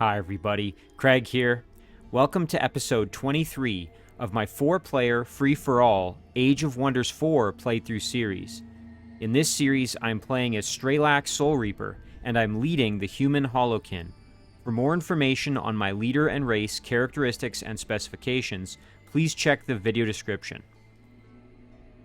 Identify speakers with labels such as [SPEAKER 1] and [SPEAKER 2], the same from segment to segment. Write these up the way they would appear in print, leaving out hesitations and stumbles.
[SPEAKER 1] Hi everybody, Craig here. Welcome to episode 23 of my 4-player free-for-all Age of Wonders 4 playthrough series. In this series, I'm playing as Straelak Soulreaper, and I'm leading the human Hollowkin. For more information on my leader and race, characteristics, and specifications, please check the video description.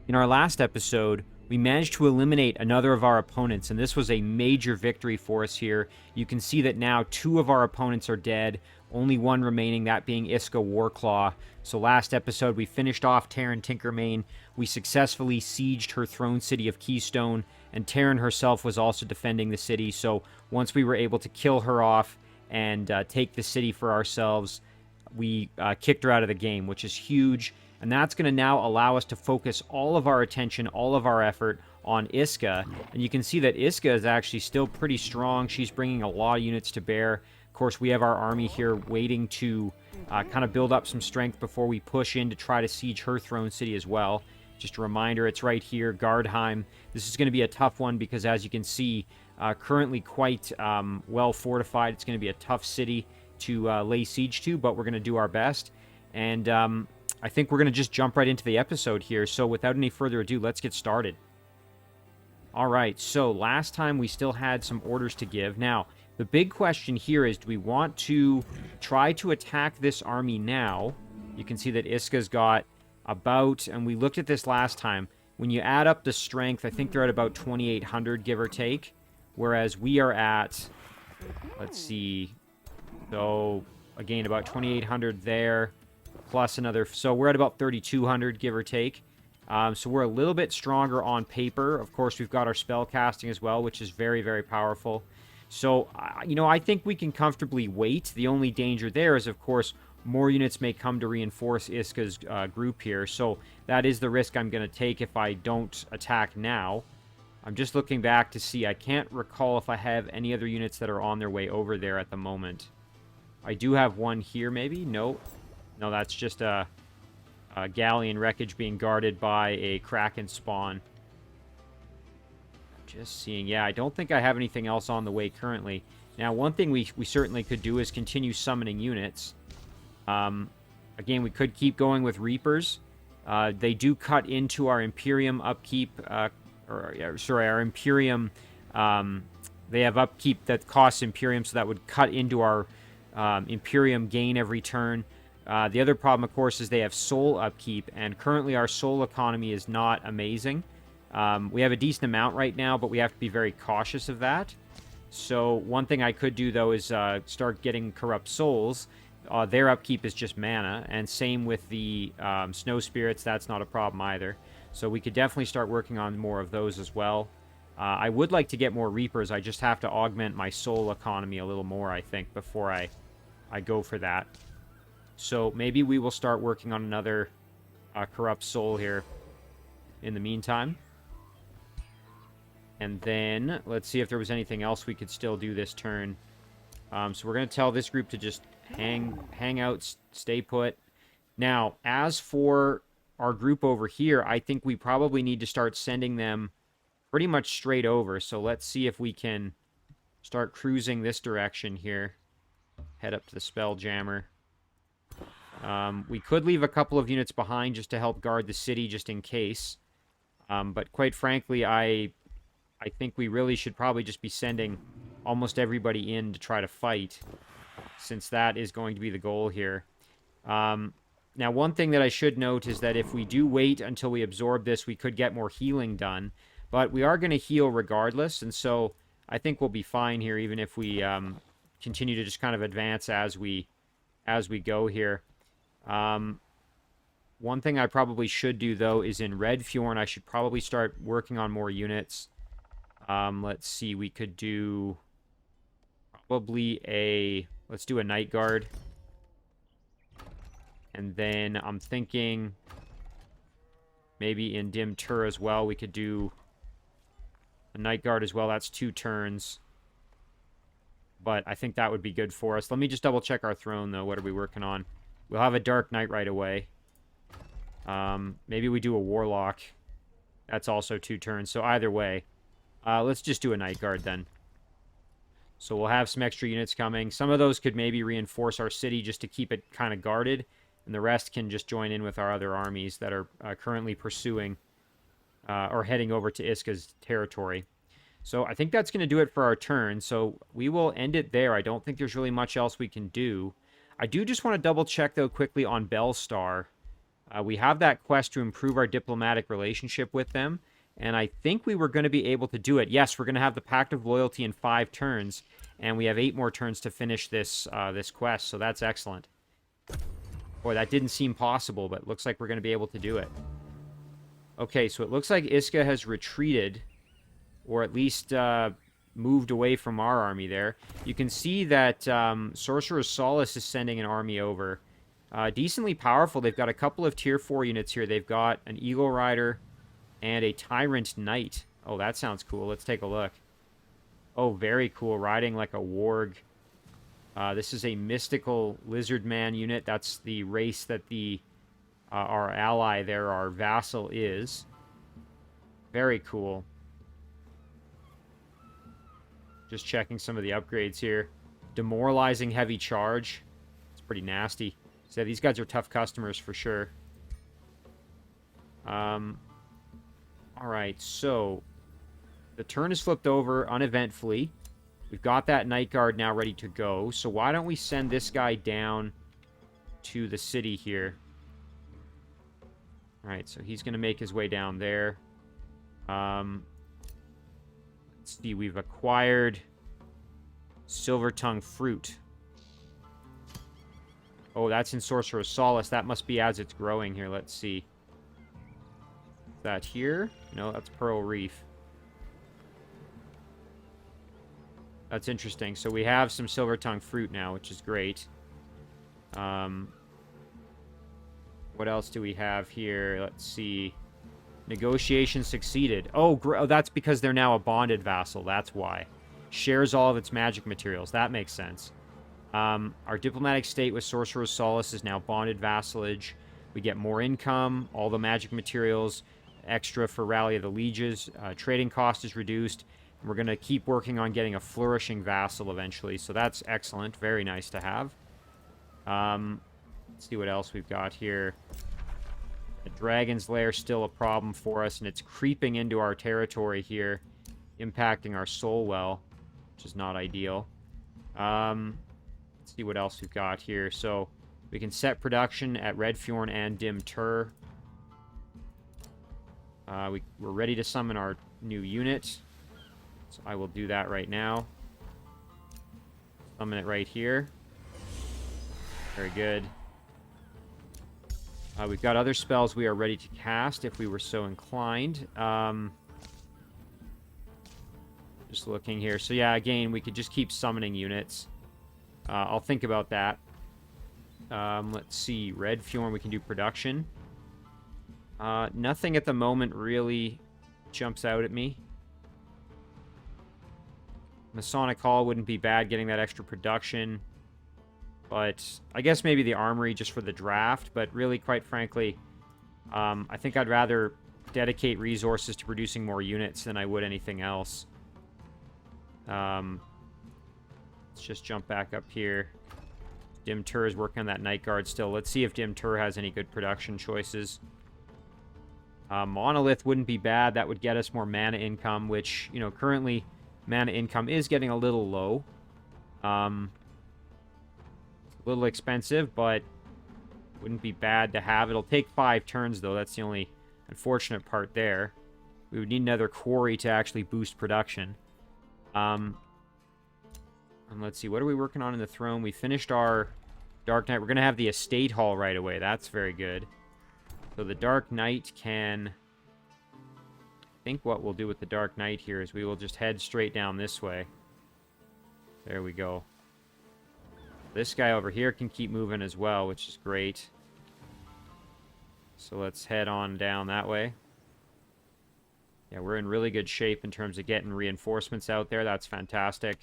[SPEAKER 1] In our last episode, we managed to eliminate another of our opponents, and this was a major victory for us here. You can see that now 2 of our opponents are dead, only 1 remaining, that being Iska Warclaw. So last episode, we finished off Tarin Tinkermane. We successfully sieged her throne city of Keystone, and Tarin herself was also defending the city. So once we were able to kill her off and take the city for ourselves, we kicked her out of the game, which is huge. And that's going to now allow us to focus all of our attention, all of our effort on Iska. And you can see that Iska is actually still pretty strong. She's bringing a lot of units to bear. Of course, we have our army here waiting to kind of build up some strength before we push in to try to siege her throne city as well. Just a reminder, it's right here, Gardheim. This is going to be a tough one because, as you can see, currently quite well fortified. It's going to be a tough city to lay siege to, but we're going to do our best. And I think we're going to just jump right into the episode here. So without any further ado, let's get started. All right, so last time we still had some orders to give. Now, the big question here is, do we want to try to attack this army now? You can see that Iska's got about, and we looked at this last time, when you add up the strength, I think they're at about 2,800, give or take. Whereas we are at, let's see, so again, about 2,800 there. Plus another, so we're at about 3,200, give or take. So we're a little bit stronger on paper. Of course, we've got our spell casting as well, which is very, very powerful. So, I think we can comfortably wait. The only danger there is, of course, more units may come to reinforce Iska's group here. So that is the risk I'm going to take if I don't attack now. I'm just looking back to see. I can't recall if I have any other units that are on their way over there at the moment. I do have one here, maybe? No. No, that's just a galleon wreckage being guarded by a Kraken spawn. Just seeing. Yeah, I don't think I have anything else on the way currently. Now, one thing we certainly could do is continue summoning units. Again, we could keep going with Reapers. They do cut into our Imperium upkeep. Our Imperium. They have upkeep that costs Imperium, so that would cut into our Imperium gain every turn. The other problem, of course, is they have soul upkeep, and currently our soul economy is not amazing. We have a decent amount right now, but we have to be very cautious of that. So one thing I could do, though, is start getting corrupt souls. Their upkeep is just mana, and same with the snow spirits. That's not a problem either. So we could definitely start working on more of those as well. I would like to get more Reapers. I just have to augment my soul economy a little more, I think, before I go for that. So maybe we will start working on another corrupt soul here in the meantime. And then let's see if there was anything else we could still do this turn. So we're going to tell this group to just hang out, stay put. Now, as for our group over here, I think we probably need to start sending them pretty much straight over. So let's see if we can start cruising this direction here. Head up to the Spelljammer. We could leave a couple of units behind just to help guard the city, just in case. But quite frankly, I think we really should probably just be sending almost everybody in to try to fight, since that is going to be the goal here. Now, one thing that I should note is that if we do wait until we absorb this, we could get more healing done. But we are going to heal regardless, and so I think we'll be fine here, even if we continue to just kind of advance as we go here. One thing I probably should do, though, is in Redfjorn, I should probably start working on more units. Let's see, we could do probably let's do a Night Guard. And then I'm thinking maybe in Dim Tur as well, we could do a Night Guard as well. That's 2 turns. But I think that would be good for us. Let me just double check our throne, though. What are we working on? We'll have a Dark Knight right away. Maybe we do a Warlock. That's also 2 turns. So either way, let's just do a Night Guard then. So we'll have some extra units coming. Some of those could maybe reinforce our city just to keep it kind of guarded, and the rest can just join in with our other armies that are currently pursuing or heading over to Iska's territory. So I think that's going to do it for our turn. So we will end it there. I don't think there's really much else we can do. I do just want to double check, though, quickly on Bellstar. We have that quest to improve our diplomatic relationship with them, and I think we were going to be able to do it. Yes, we're going to have the Pact of Loyalty in 5 turns, and we have 8 more turns to finish this this quest, so that's excellent. Boy, that didn't seem possible, but looks like we're going to be able to do it. Okay, so it looks like Iska has retreated, or at least moved away from our army there. You can see that Sorcerer's Solace is sending an army over. Decently powerful. They've got a couple of tier 4 units here. They've got an Eagle Rider and a Tyrant Knight. Oh, that sounds cool. Let's take a look. Oh, very cool. Riding like a warg. This is a mystical lizard man unit. That's the race that our ally there, our vassal, is. Very cool. Just checking some of the upgrades here. Demoralizing heavy charge. It's pretty nasty. So these guys are tough customers for sure. Alright, so the turn is flipped over uneventfully. We've got that Night Guard now ready to go. So why don't we send this guy down to the city here? Alright, so he's going to make his way down there. Let's see, we've acquired Silver Tongue Fruit. Oh, that's in Sorcerer's Solace. That must be as it's growing here. Let's see. Is that here? No, that's Pearl Reef. That's interesting. So we have some Silver Tongue Fruit now, which is great. What else do we have here? Let's see. Negotiation succeeded. Oh, that's because they're now a bonded vassal. That's why. Shares all of its magic materials. That makes sense. Our diplomatic state with Sorcerer's Solace is now bonded vassalage. We get more income, all the magic materials, extra for Rally of the Lieges. Trading cost is reduced. And we're going to keep working on getting a flourishing vassal eventually. So that's excellent. Very nice to have. Let's see what else we've got here. The Dragon's Lair still a problem for us, and it's creeping into our territory here, impacting our soul well, which is not ideal. Let's see what else we've got here. So we can set production at Redfjorn and Dim Tur. We're ready to summon our new unit. So I will do that right now. Summon it right here. Very good. We've got other spells we are ready to cast if we were so inclined. Just looking here. So yeah, again, we could just keep summoning units. I'll think about that. Let's see. Redfjorn, we can do production. Nothing at the moment really jumps out at me. Masonic Hall wouldn't be bad getting that extra production. But I guess maybe the armory just for the draft. But really, quite frankly, I think I'd rather dedicate resources to producing more units than I would anything else. Let's just jump back up here. Dim Tur is working on that Night Guard still. Let's see if Dim Tur has any good production choices. Monolith wouldn't be bad. That would get us more mana income, which, you know, currently mana income is getting a little low. A little expensive, but wouldn't be bad to have. It'll take 5 turns, though. That's the only unfortunate part there. We would need another quarry to actually boost production. And let's see, what are we working on in the throne? We finished our Dark Knight. We're going to have the Estate Hall right away. That's very good. So the Dark Knight can... I think what we'll do with the Dark Knight here is we will just head straight down this way. There we go. This guy over here can keep moving as well, which is great. So let's head on down that way. Yeah, we're in really good shape in terms of getting reinforcements out there. That's fantastic.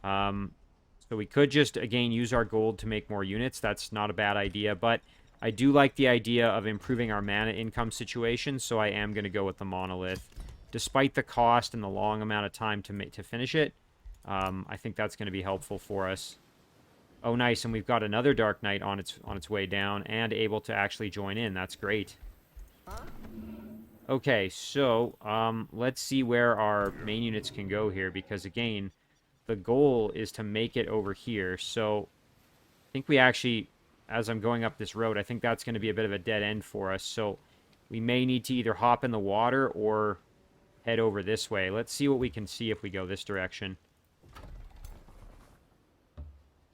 [SPEAKER 1] So we could just, again, use our gold to make more units. That's not a bad idea, but I do like the idea of improving our mana income situation, so I am going to go with the Monolith. Despite the cost and the long amount of time to finish it, I think that's going to be helpful for us. Oh, nice, and we've got another Dark Knight on its way down and able to actually join in. That's great. Okay, so let's see where our main units can go here, because again, the goal is to make it over here. So I think we actually, as I'm going up this road, I think that's going to be a bit of a dead end for us. So we may need to either hop in the water or head over this way. Let's see what we can see if we go this direction.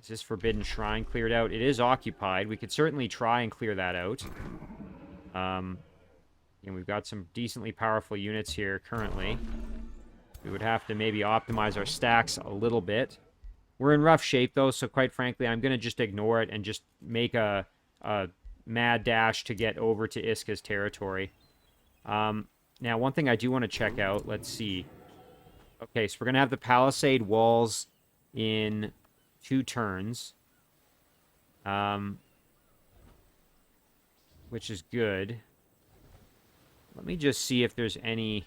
[SPEAKER 1] Is this Forbidden Shrine cleared out? It is occupied. We could certainly try and clear that out. And we've got some decently powerful units here currently. We would have to maybe optimize our stacks a little bit. We're in rough shape, though, so quite frankly, I'm going to just ignore it and just make a mad dash to get over to Iska's territory. Now, one thing I do want to check out, let's see. Okay, so we're going to have the palisade walls in 2 turns. Which is good. Let me just see if there's any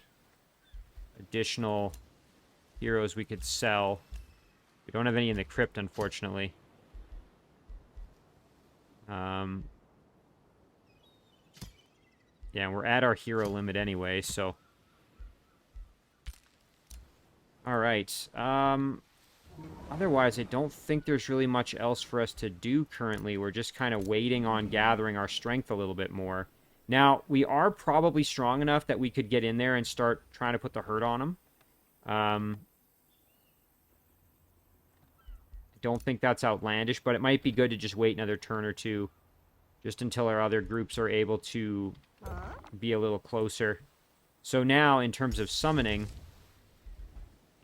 [SPEAKER 1] additional heroes we could sell. We don't have any in the crypt, unfortunately. Yeah, we're at our hero limit anyway, so... Alright, otherwise, I don't think there's really much else for us to do currently. We're just kind of waiting on gathering our strength a little bit more. Now, we are probably strong enough that we could get in there and start trying to put the hurt on them. I don't think that's outlandish, but it might be good to just wait another turn or two, just until our other groups are able to be a little closer. So now, in terms of summoning,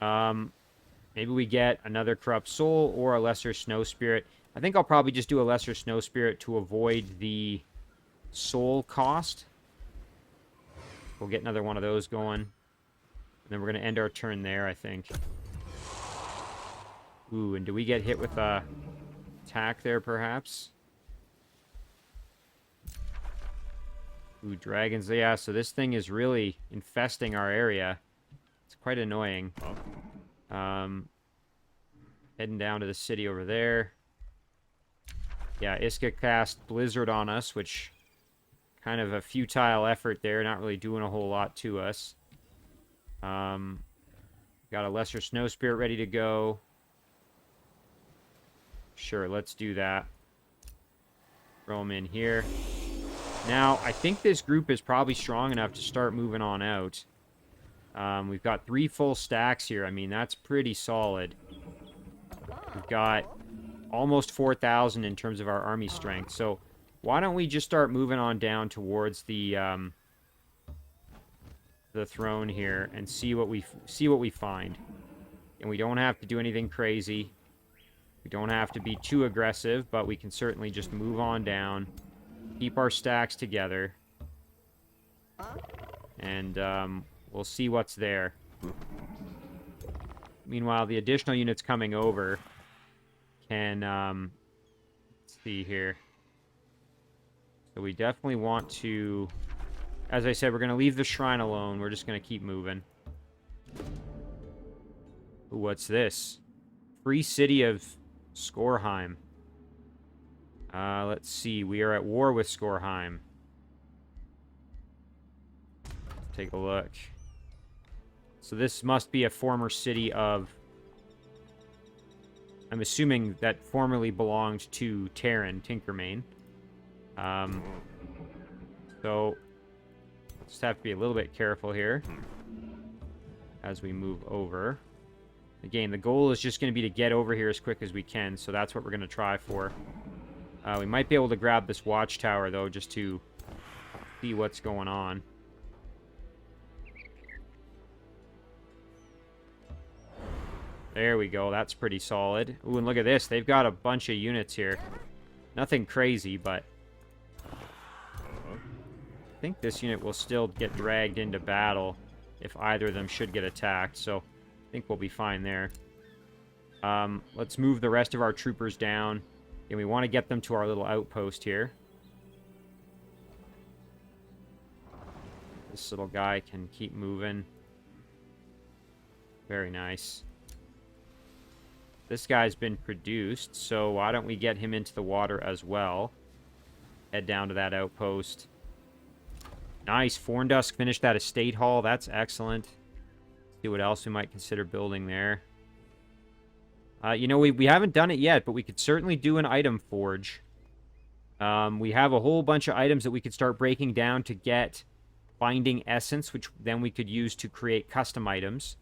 [SPEAKER 1] maybe we get another Corrupt Soul or a Lesser Snow Spirit. I think I'll probably just do a Lesser Snow Spirit to avoid the soul cost. We'll get another one of those going. And then we're going to end our turn there, I think. Ooh, and do we get hit with a attack there, perhaps? Ooh, dragons. Yeah, so this thing is really infesting our area. It's quite annoying. Heading down to the city over there. Yeah, Iska cast Blizzard on us, which... kind of a futile effort there, not really doing a whole lot to us. Got a Lesser Snow Spirit ready to go. Sure, let's do that. Throw them in here. Now, I think this group is probably strong enough to start moving on out. We've got 3 full stacks here. I mean, that's pretty solid. We've got almost 4,000 in terms of our army strength, so... why don't we just start moving on down towards the throne here and see what we find. And we don't have to do anything crazy. We don't have to be too aggressive, but we can certainly just move on down, keep our stacks together, and we'll see what's there. Meanwhile, the additional units coming over can let's see here. So we definitely want to... as I said, we're going to leave the shrine alone. We're just going to keep moving. Ooh, what's this? Free City of Skorheim. Let's see. We are at war with Skorheim. Take a look. So this must be a former city of... I'm assuming that formerly belonged to Tarin, Tinkermane. So, just have to be a little bit careful here as we move over. Again, the goal is just going to be to get over here as quick as we can, so that's what we're going to try for. We might be able to grab this watchtower, though, just to see what's going on. There we go, that's pretty solid. Ooh, and look at this, they've got a bunch of units here. Nothing crazy, but... I think this unit will still get dragged into battle if either of them should get attacked, so I think we'll be fine there. Let's move the rest of our troopers down, and we want to get them to our little outpost here. This little guy can keep moving. Very nice. This guy's been produced, so why don't we get him into the water as well? Head down to that outpost. Nice. Forndusk finished that estate hall. That's excellent. See what else we might consider building there. You know, we haven't done it yet, but we could certainly do an item forge. We have a whole bunch of items that we could start breaking down to get binding essence, which then we could use to create custom items.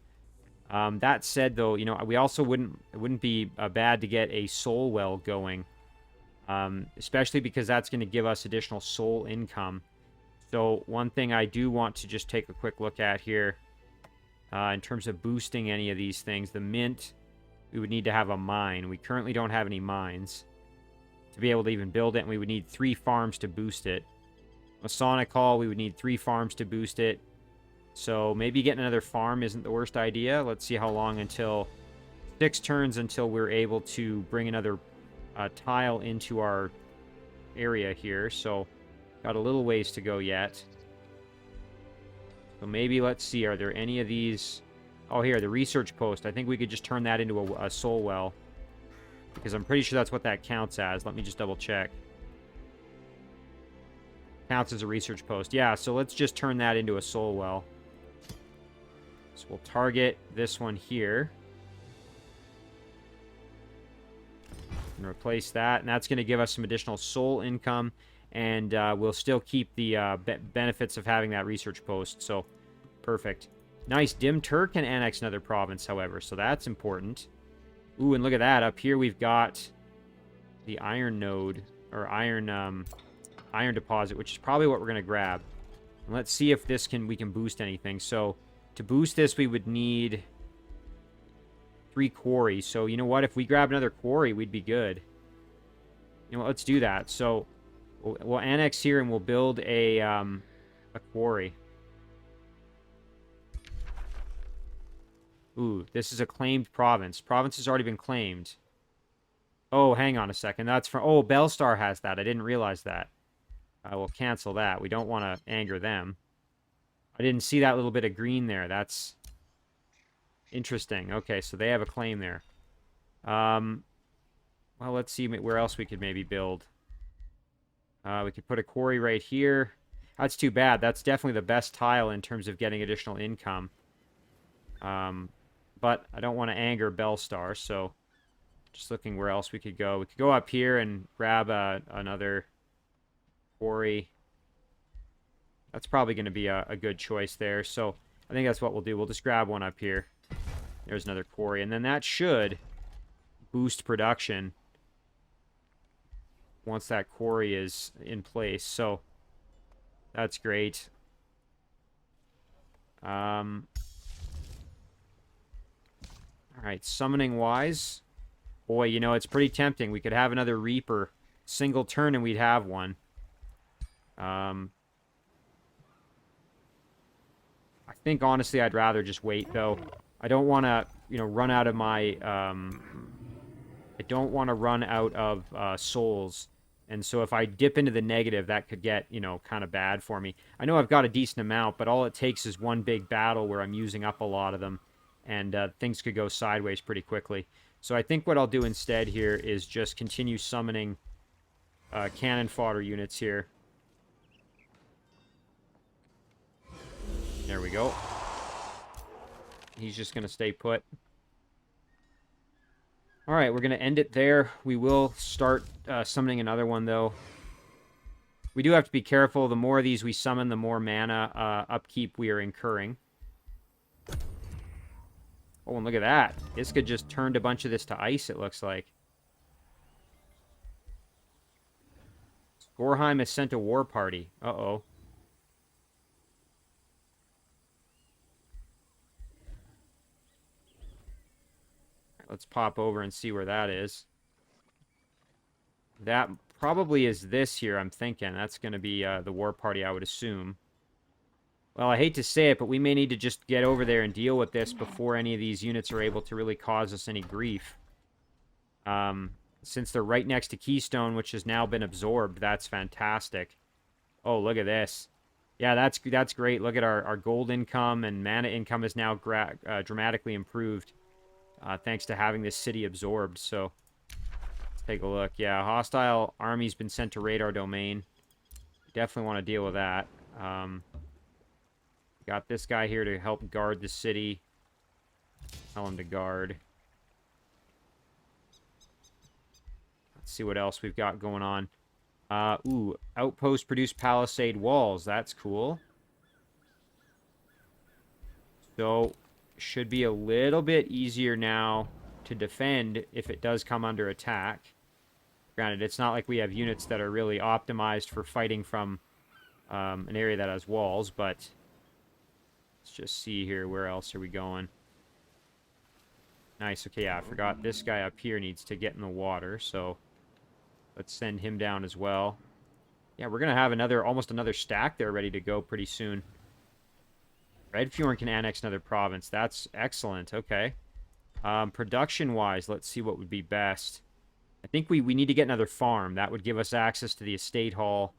[SPEAKER 1] That said, though, you know, we also it wouldn't be bad to get a soul well going, especially because that's going to give us additional soul income. So one thing I do want to just take a quick look at here, in terms of boosting any of these things, the mint, we would need to have a mine. We currently don't have any mines to be able to even build it, and we would need 3 farms to boost it. Masonic Hall, we would need 3 farms to boost it. So maybe getting another farm isn't the worst idea. Let's see how long until 6 turns until we're able to bring another tile into our area here. So got a little ways to go yet. So maybe let's see, are there any of these? Oh, here, the research post. I think we could just turn that into a soul well, because I'm pretty sure that's what that counts as. Let me just double check. Counts as a research post. Yeah, so let's just turn that into a soul well. So we'll target this one here. And replace that. And that's going to give us some additional soul income. And we'll still keep the benefits of having that research post. So, perfect. Nice. Dim Tur can annex another province, however. So that's important. Ooh, and look at that. Up here we've got the iron node. Or iron deposit, which is probably what we're going to grab. And let's see if we can boost anything. So, to boost this, we would need 3 quarries. So, you know what? If we grab another quarry, we'd be good. You know what? Let's do that. So, we'll annex here and we'll build a quarry. Ooh, this is a claimed province. Province has already been claimed. Oh, hang on a second. That's from... Oh, Bellstar has that. I didn't realize that. We'll cancel that. We don't want to anger them. I didn't see that little bit of green there. That's interesting. Okay, so they have a claim there. Well, let's see where else we could maybe build. We could put a quarry right here. That's too bad. That's definitely the best tile in terms of getting additional income. But I don't want to anger Bellstar, so just looking where else we could go. We could go up here and grab another quarry. That's probably going to be a good choice there. So I think that's what we'll do. We'll just grab one up here. There's another quarry. And then that should boost production once that quarry is in place. So that's great. All right, summoning wise. Boy, you know, it's pretty tempting. We could have another Reaper single turn and we'd have one. I think, honestly, I'd rather just wait, though. I don't want to, you know, run out of my... I don't want to run out of souls. And so if I dip into the negative, that could get, you know, kind of bad for me. I know I've got a decent amount, but all it takes is one big battle where I'm using up a lot of them. And things could go sideways pretty quickly. So I think what I'll do instead here is just continue summoning cannon fodder units here. There we go. He's just going to stay put. Alright, we're going to end it there. We will start summoning another one, though. We do have to be careful. The more of these we summon, the more mana upkeep we are incurring. Oh, and look at that. Iska just turned a bunch of this to ice, it looks like. Gorheim has sent a war party. Uh-oh. Let's pop over and see where that is. That probably is this here, I'm thinking. That's going to be the war party, I would assume. Well, I hate to say it, but we may need to just get over there and deal with this before any of these units are able to really cause us any grief. Since they're right next to Keystone, which has now been absorbed, that's fantastic. Oh, look at this. Yeah, that's great. Look at our gold income and mana income is now dramatically improved. thanks to having this city absorbed. So let's take a look. Yeah, hostile army's been sent to radar domain. Definitely want to deal with that. Got this guy here to help guard the city. Tell him to guard. Let's see what else we've got going on. Ooh, outpost produce palisade walls. That's cool. So, should be a little bit easier now to defend if it does come under attack. Granted, it's not like we have units that are really optimized for fighting from an area that has walls, but let's just see here. Where else are we going? Nice. Okay, yeah, I forgot this guy up here needs to get in the water, so let's send him down as well. Yeah, we're going to have almost another stack there ready to go pretty soon. Red Fjord can annex another province. That's excellent. Okay. Production-wise, let's see what would be best. I think we need to get another farm. That would give us access to the estate hall.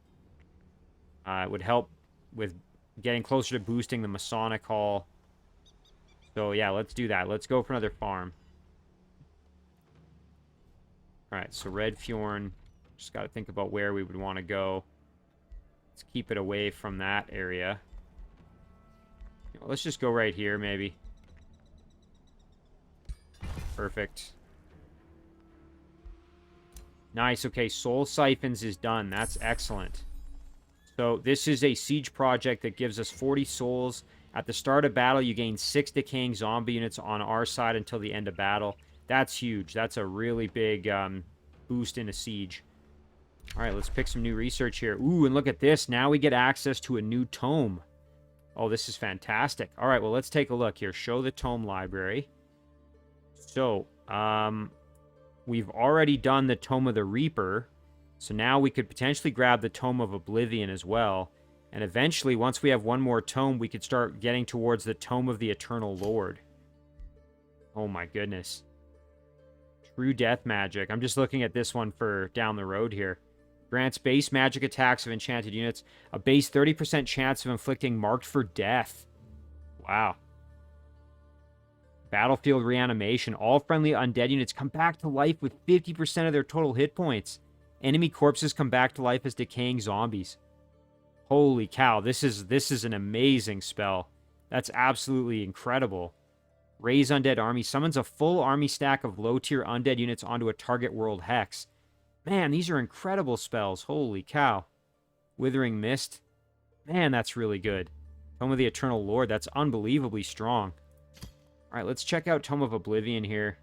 [SPEAKER 1] It would help with getting closer to boosting the Masonic hall. So, yeah, let's do that. Let's go for another farm. Alright, so Red Fjord. Just got to think about where we would want to go. Let's keep it away from that area. Let's just go right here, maybe. Perfect. Nice. Okay, Soul Siphons is done. That's excellent. So this is a siege project that gives us 40 souls. At the start of battle, you gain 6 decaying zombie units on our side until the end of battle. That's huge. That's a really big boost in a siege. All right, let's pick some new research here. Ooh, and look at this. Now we get access to a new tome. Oh, this is fantastic. All right, well, let's take a look here. Show the tome library. So, we've already done the Tome of the Reaper. So now we could potentially grab the Tome of Oblivion as well. And eventually, once we have one more tome, we could start getting towards the Tome of the Eternal Lord. Oh my goodness. True Death Magic. I'm just looking at this one for down the road here. Grants base magic attacks of enchanted units. A base 30% chance of inflicting marked for death. Wow. Battlefield reanimation. All friendly undead units come back to life with 50% of their total hit points. Enemy corpses come back to life as decaying zombies. Holy cow, this is an amazing spell. That's absolutely incredible. Raise Undead Army. Summons a full army stack of low-tier undead units onto a target world hex. Man, these are incredible spells. Holy cow. Withering Mist. Man, that's really good. Tome of the Eternal Lord. That's unbelievably strong. Alright, let's check out Tome of Oblivion here.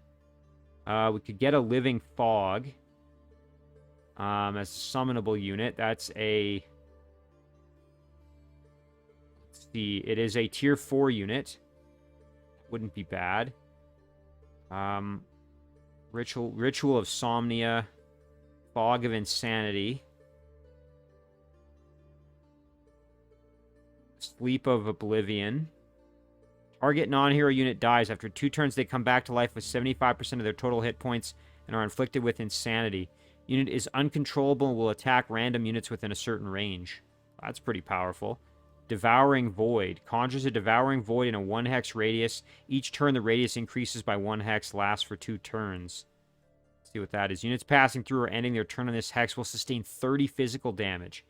[SPEAKER 1] We could get a Living Fog. As a summonable unit. That's a... Let's see. It is a tier 4 unit. Wouldn't be bad. Ritual of Somnia. Fog of Insanity. Sleep of Oblivion. Target non-hero unit dies. After 2 turns, they come back to life with 75% of their total hit points and are inflicted with Insanity. Unit is uncontrollable and will attack random units within a certain range. That's pretty powerful. Devouring Void. Conjures a Devouring Void in a 1-hex radius. Each turn, the radius increases by 1 hex. Lasts for 2 turns. Let's see what that is. Units passing through or ending their turn on this hex will sustain 30 physical damage.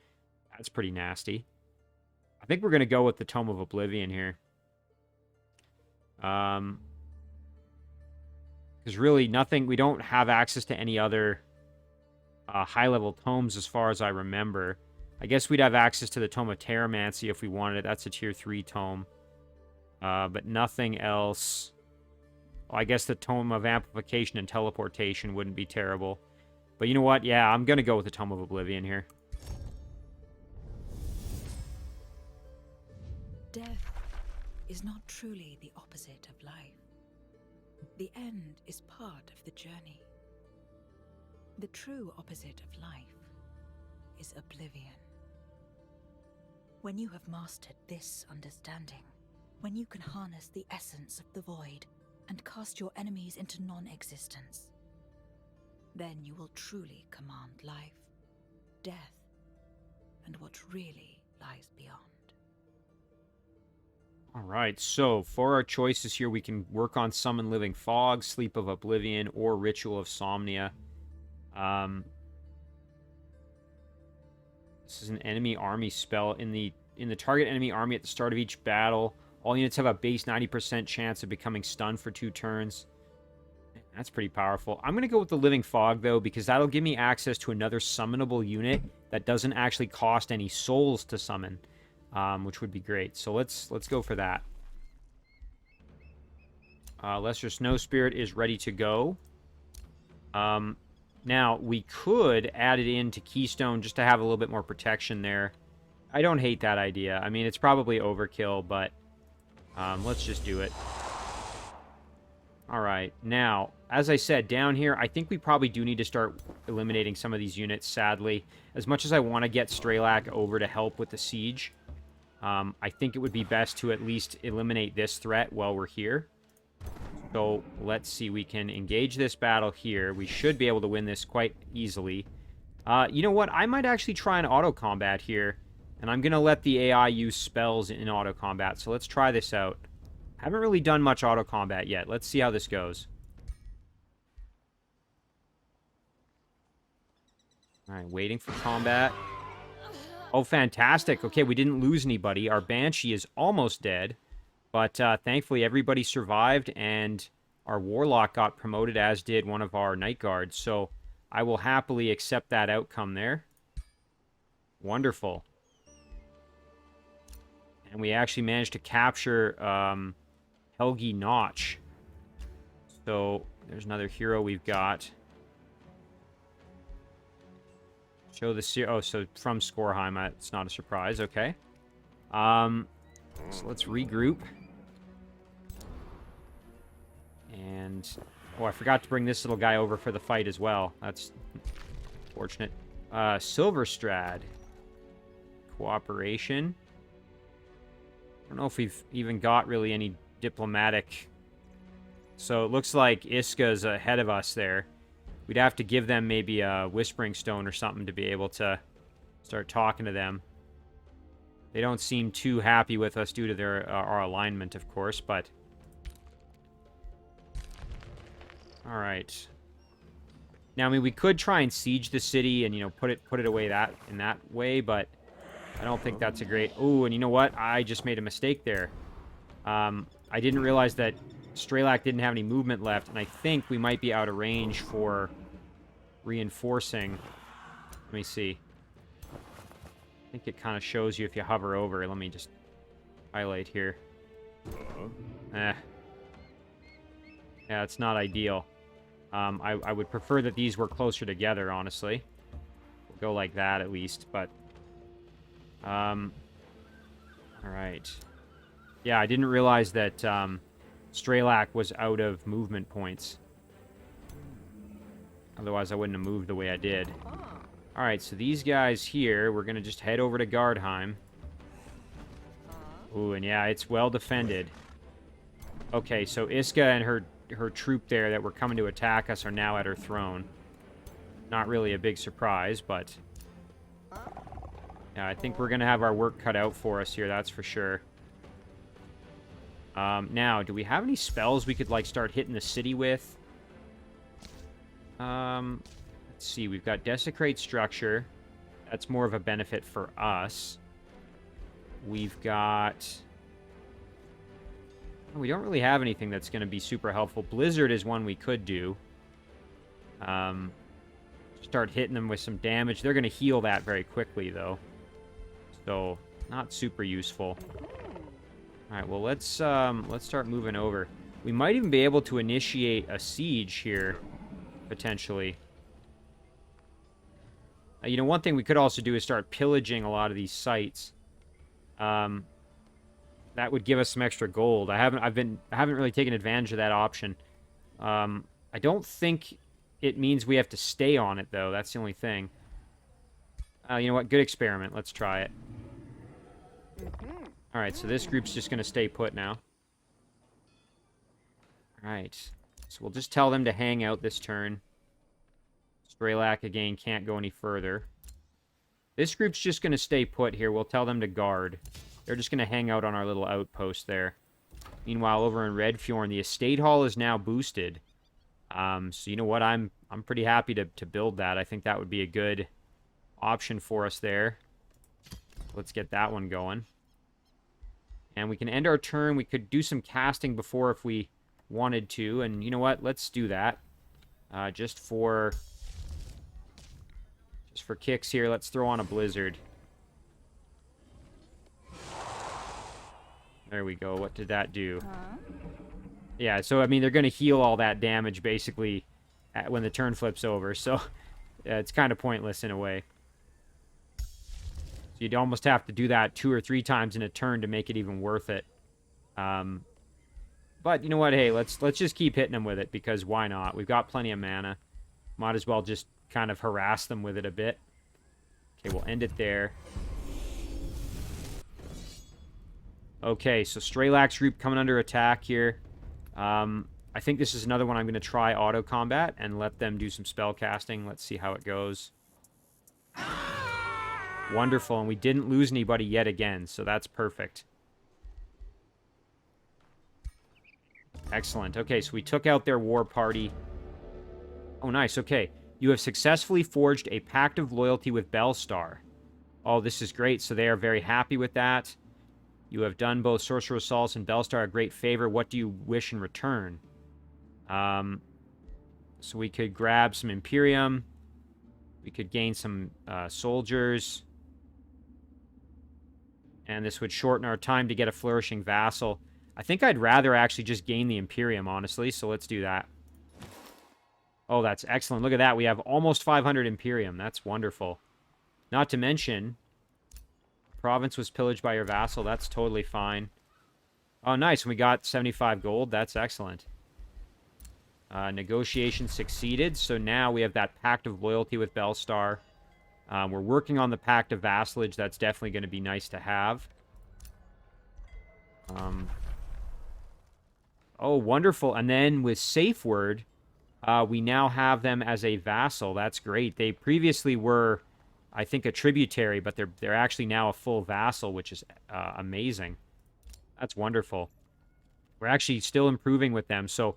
[SPEAKER 1] That's pretty nasty. I think we're going to go with the Tome of Oblivion here. Because really, nothing... We don't have access to any other high-level tomes as far as I remember. I guess we'd have access to the Tome of Terramancy if we wanted it. That's a tier 3 tome. But nothing else. Well, I guess the Tome of Amplification and Teleportation wouldn't be terrible. But you know what? Yeah, I'm going to go with the Tome of Oblivion here.
[SPEAKER 2] Death is not truly the opposite of life. The end is part of the journey. The true opposite of life is oblivion. When you have mastered this understanding, when you can harness the essence of the void and cast your enemies into non-existence, then you will truly command life, death, and what really lies beyond.
[SPEAKER 1] All right, so for our choices here, we can work on Summon Living Fog, Sleep of Oblivion, or Ritual of Somnia. This is an enemy army spell. In the target enemy army at the start of each battle, all units have a base 90% chance of becoming stunned for 2 turns. That's pretty powerful. I'm going to go with the Living Fog, though, because that'll give me access to another summonable unit that doesn't actually cost any souls to summon, which would be great. So let's go for that. Lesser Snow Spirit is ready to go. Now, we could add it into Keystone just to have a little bit more protection there. I don't hate that idea. I mean, it's probably overkill, but let's just do it. All right. Now, as I said, down here, I think we probably do need to start eliminating some of these units, sadly. As much as I want to get Straelak over to help with the siege, I think it would be best to at least eliminate this threat while we're here. So, let's see. We can engage this battle here. We should be able to win this quite easily. You know what? I might actually try an auto-combat here. And I'm going to let the AI use spells in auto-combat. So, let's try this out. Haven't really done much auto-combat yet. Let's see how this goes. Alright, waiting for combat. Oh, fantastic. Okay, we didn't lose anybody. Our Banshee is almost dead. But thankfully, everybody survived, and our Warlock got promoted, as did one of our Night Guards. So I will happily accept that outcome there. Wonderful. And we actually managed to capture Helgi Notch. So there's another hero we've got. Show the... Oh, so from Skorheim. It's not a surprise. Okay. So let's regroup. And... Oh, I forgot to bring this little guy over for the fight as well. That's fortunate. Silverstrad. Cooperation. I don't know if we've even got really any diplomatic... So it looks like Iska's ahead of us there. We'd have to give them maybe a Whispering Stone or something to be able to start talking to them. They don't seem too happy with us due to their our alignment, of course, but... Alright. Now, I mean, we could try and siege the city and, you know, put it away in that way, but I don't think that's a great... Ooh, and you know what? I just made a mistake there. I didn't realize that Straelak didn't have any movement left, and I think we might be out of range for reinforcing. Let me see. I think it kind of shows you if you hover over. Let me just highlight here. Yeah, it's not ideal. I would prefer that these were closer together, honestly. We'll go like that, at least, but... Alright. Yeah, I didn't realize that, Straelak was out of movement points. Otherwise, I wouldn't have moved the way I did. Alright, so these guys here, we're going to just head over to Gardheim. Ooh, and yeah, it's well defended. Okay, so Iska and her troop there that were coming to attack us are now at her throne. Not really a big surprise, but... Yeah, I think we're going to have our work cut out for us here, that's for sure. Now, do we have any spells we could, like, start hitting the city with? Let's see. We've got Desecrate Structure. That's more of a benefit for us. We've got... We don't really have anything that's going to be super helpful. Blizzard is one we could do. Start hitting them with some damage. They're going to heal that very quickly, though. So, not super useful. Alright, well, let's start moving over. We might even be able to initiate a siege here, potentially. You know, one thing we could also do is start pillaging a lot of these sites. That would give us some extra gold. I haven't really taken advantage of that option. I don't think it means we have to stay on it, though. That's the only thing. You know what? Good experiment. Let's try it. Alright, so this group's just going to stay put now. Alright. So we'll just tell them to hang out this turn. Straelak, again, can't go any further. This group's just going to stay put here. We'll tell them to guard. They're just going to hang out on our little outpost there. Meanwhile, over in Redfjorn, the estate hall is now boosted. So you know what? I'm pretty happy to build that. I think that would be a good option for us there. Let's get that one going. And we can end our turn. We could do some casting before if we wanted to. And you know what? Let's do that. Just for kicks here, let's throw on a blizzard. There we go. What did that do? Yeah, so, I mean, they're going to heal all that damage, basically, when the turn flips over. So, it's kind of pointless in a way. So you'd almost have to do that 2 or 3 times in a turn to make it even worth it. But, you know what? Hey, let's just keep hitting them with it, because why not? We've got plenty of mana. Might as well just kind of harass them with it a bit. Okay, we'll end it there. Okay, so Straelak's group coming under attack here. I think this is another one I'm going to try auto combat and let them do some spell casting. Let's see how it goes. Wonderful, and we didn't lose anybody yet again, so that's perfect. Excellent. Okay, so we took out their war party. Oh, nice. Okay. You have successfully forged a pact of loyalty with Belstar. Oh, this is great. So they are very happy with that. You have done both Sorcerer Solace and Belstar a great favor. What do you wish in return? So we could grab some Imperium. We could gain some soldiers. And this would shorten our time to get a flourishing vassal. I think I'd rather actually just gain the Imperium, honestly. So let's do that. Oh, that's excellent. Look at that. We have almost 500 Imperium. That's wonderful. Not to mention, province was pillaged by your vassal. That's totally fine. Oh, nice. We got 75 gold. That's excellent. Negotiation succeeded. So now we have that pact of loyalty with Belstar. We're working on the pact of vassalage. That's definitely going to be nice to have. Oh, wonderful. And then with Safe Word, we now have them as a vassal. That's great. They previously were, I think, a tributary, but they're actually now a full vassal, which is amazing. That's wonderful. We're actually still improving with them, so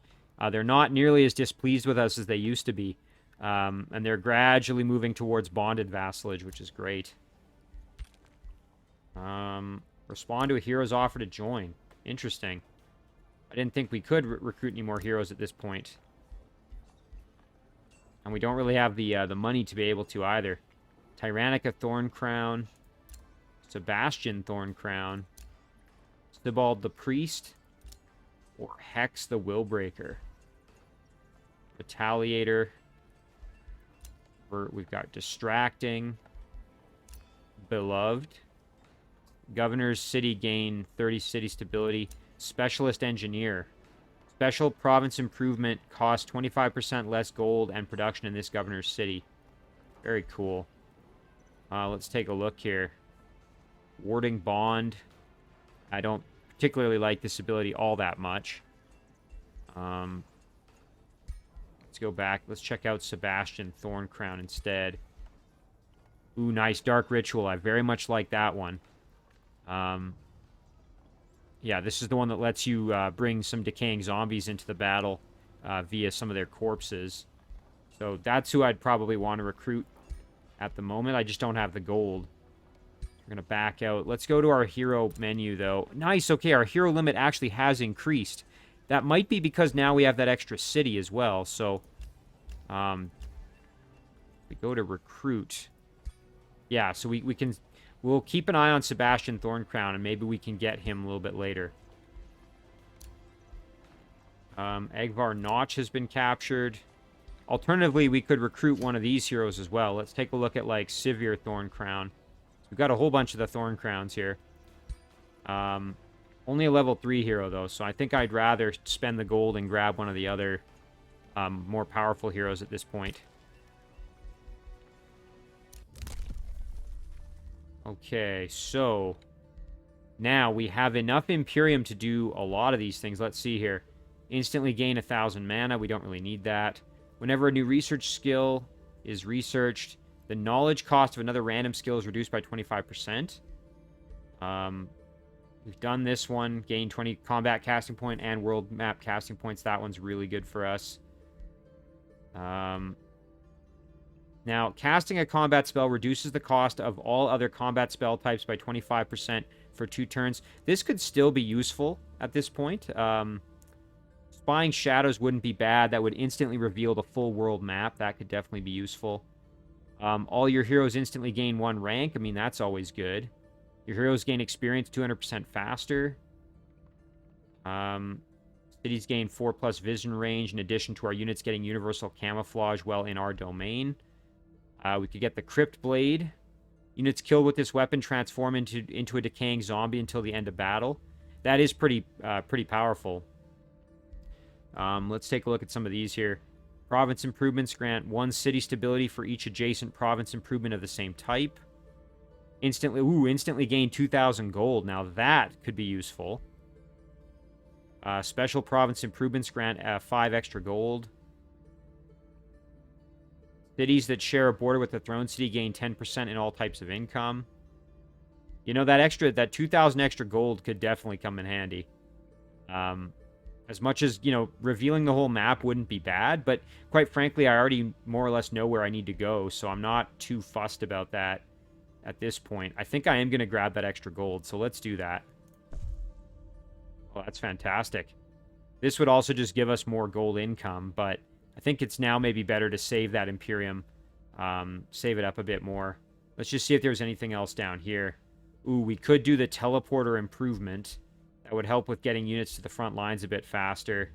[SPEAKER 1] they're not nearly as displeased with us as they used to be. And they're gradually moving towards bonded vassalage, which is great. Respond to a hero's offer to join. Interesting. I didn't think we could recruit any more heroes at this point. And we don't really have the money to be able to either. Tyrannica Thorncrown. Sebastian Thorncrown. Stibald the Priest. Or Hex the Willbreaker. Retaliator. We've got Distracting. Beloved. Governor's City gain 30 city stability. Specialist Engineer. Special province improvement costs 25% less gold and production in this governor's city. Very cool. Let's take a look here. Warding Bond. I don't particularly like this ability all that much. Let's go back. Let's check out Sebastian Thorncrown instead. Ooh, nice. Dark Ritual. I very much like that one. Yeah, this is the one that lets you bring some decaying zombies into the battle via some of their corpses. So that's who I'd probably want to recruit at the moment. I just don't have the gold. We're going to back out. Let's go to our hero menu, though. Nice, okay, our hero limit actually has increased. That might be because now we have that extra city as well. So, we go to recruit. Yeah, so we can... We'll keep an eye on Sebastian Thorncrown, and maybe we can get him a little bit later. Egvar Notch has been captured. Alternatively, we could recruit one of these heroes as well. Let's take a look at, like, Sivir Thorncrown. We've got a whole bunch of the Thorncrowns here. Only a level 3 hero, though, so I think I'd rather spend the gold and grab one of the other more powerful heroes at this point. Okay, so now we have enough Imperium to do a lot of these things. Let's see here. Instantly gain 1,000 mana. We don't really need that. Whenever a new research skill is researched, the knowledge cost of another random skill is reduced by 25%. We've done this one. Gain 20 combat casting point and world map casting points. That one's really good for us. Now, casting a combat spell reduces the cost of all other combat spell types by 25% for 2 turns. This could still be useful at this point. Spying Shadows wouldn't be bad. That would instantly reveal the full world map. That could definitely be useful. All your heroes instantly gain 1 rank. I mean, that's always good. Your heroes gain experience 200% faster. Cities gain 4+ vision range in addition to our units getting universal camouflage while in our domain. We could get the Crypt Blade. Units killed with this weapon transform into a decaying zombie until the end of battle. That is pretty powerful. Let's take a look at some of these here. Province improvements grant 1 city stability for each adjacent province improvement of the same type. Instantly gain 2,000 gold. Now that could be useful. Special province improvements grant 5 extra gold. Cities that share a border with the throne city gain 10% in all types of income. You know, that 2,000 extra gold could definitely come in handy. As much as, you know, revealing the whole map wouldn't be bad, but quite frankly, I already more or less know where I need to go, so I'm not too fussed about that at this point. I think I am going to grab that extra gold, so let's do that. Well, that's fantastic. This would also just give us more gold income, but I think it's now maybe better to save that Imperium. Save it up a bit more. Let's just see if there's anything else down here. Ooh, we could do the teleporter improvement. That would help with getting units to the front lines a bit faster.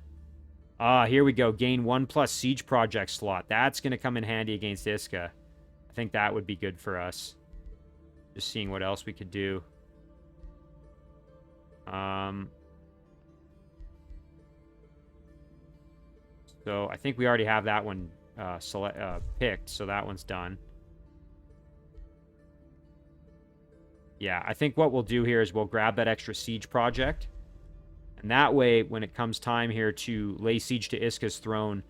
[SPEAKER 1] Here we go. Gain 1+ siege project slot. That's going to come in handy against Iska. I think that would be good for us. Just seeing what else we could do. So I think we already have that one picked, so that one's done. Yeah, I think what we'll do here is we'll grab that extra siege project. And that way, when it comes time here to lay siege to Iska's throne,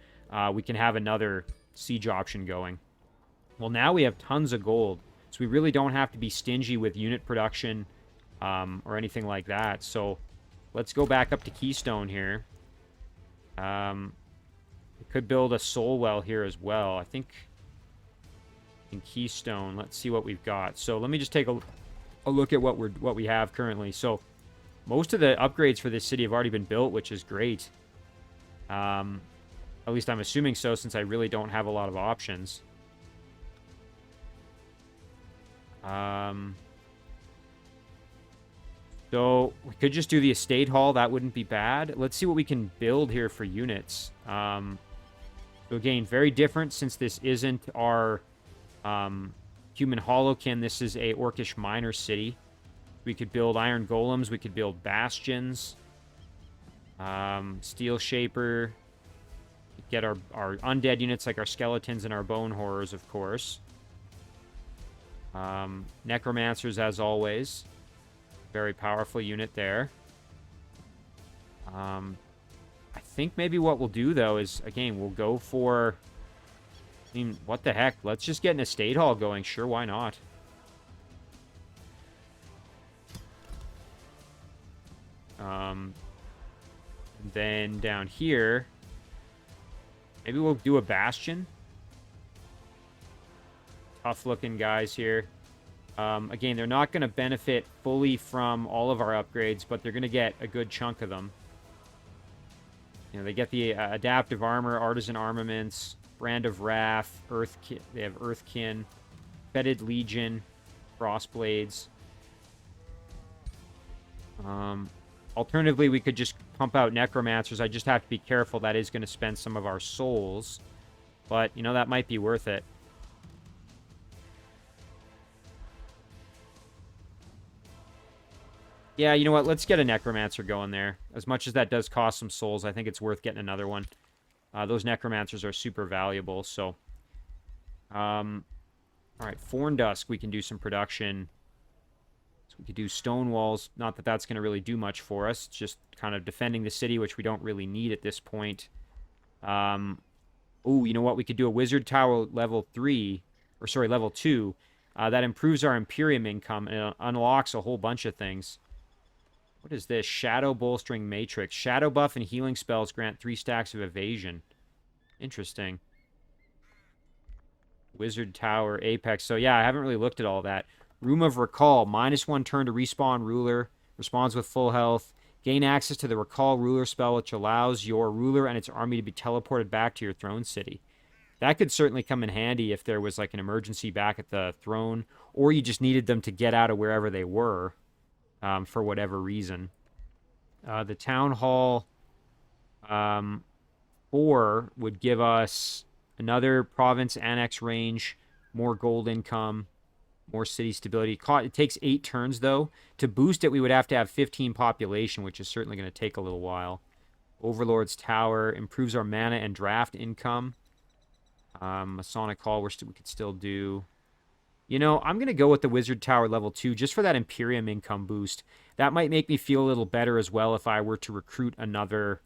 [SPEAKER 1] we can have another siege option going. Well, now we have tons of gold, so we really don't have to be stingy with unit production or anything like that. So let's go back up to Keystone here. We could build a soul well here as well. I think in Keystone, let's see what we've got. So let me just take a look at what we have currently. So most of the upgrades for this city have already been built, which is great. At least I'm assuming so, since I really don't have a lot of options. So we could just do the estate hall. That wouldn't be bad. Let's see what we can build here for units. So again, very different since this isn't our human Hollowkin. This is a orcish miner city. We could build iron golems. We could build bastions. Steel shaper. Get our undead units like our skeletons and our bone horrors, of course. Necromancers, as always. Very powerful unit there. I think maybe what we'll do, though, is, again, we'll go for... I mean, what the heck? Let's just get an estate hall going. Sure, why not? Then down here, maybe we'll do a bastion. Tough-looking guys here. Again, they're not going to benefit fully from all of our upgrades, but they're going to get a good chunk of them. You know, they get the adaptive armor, artisan armaments, brand of wrath, they have earthkin, fetid legion, crossblades. Alternatively, we could just pump out necromancers. I just have to be careful. That is going to spend some of our souls, but you know, that might be worth it. Yeah, you know what? Let's get a necromancer going there. As much as that does cost some souls, I think it's worth getting another one. Those necromancers are super valuable, so... Alright, Forndusk, we can do some production. So we could do stone walls. Not that that's going to really do much for us. It's just kind of defending the city, which we don't really need at this point. Oh, you know what? We could do a wizard tower level 3. Or, sorry, level 2. That improves our Imperium income and it unlocks a whole bunch of things. What is this? Shadow Bolstering Matrix. Shadow buff and healing spells grant 3 stacks of evasion. Interesting. Wizard Tower, Apex. So yeah, I haven't really looked at all that. Room of Recall. -1 turn to respawn ruler. Responds with full health. Gain access to the Recall Ruler spell, which allows your ruler and its army to be teleported back to your throne city. That could certainly come in handy if there was like an emergency back at the throne, or you just needed them to get out of wherever they were. For whatever reason. The Town Hall 4 would give us another province annex range, more gold income, more city stability. It takes 8 turns, though. To boost it, we would have to have 15 population, which is certainly going to take a little while. Overlord's Tower improves our mana and draft income. Masonic Hall, we could still do... You know, I'm going to go with the Wizard Tower level 2 just for that Imperium income boost. That might make me feel a little better as well if I were to recruit another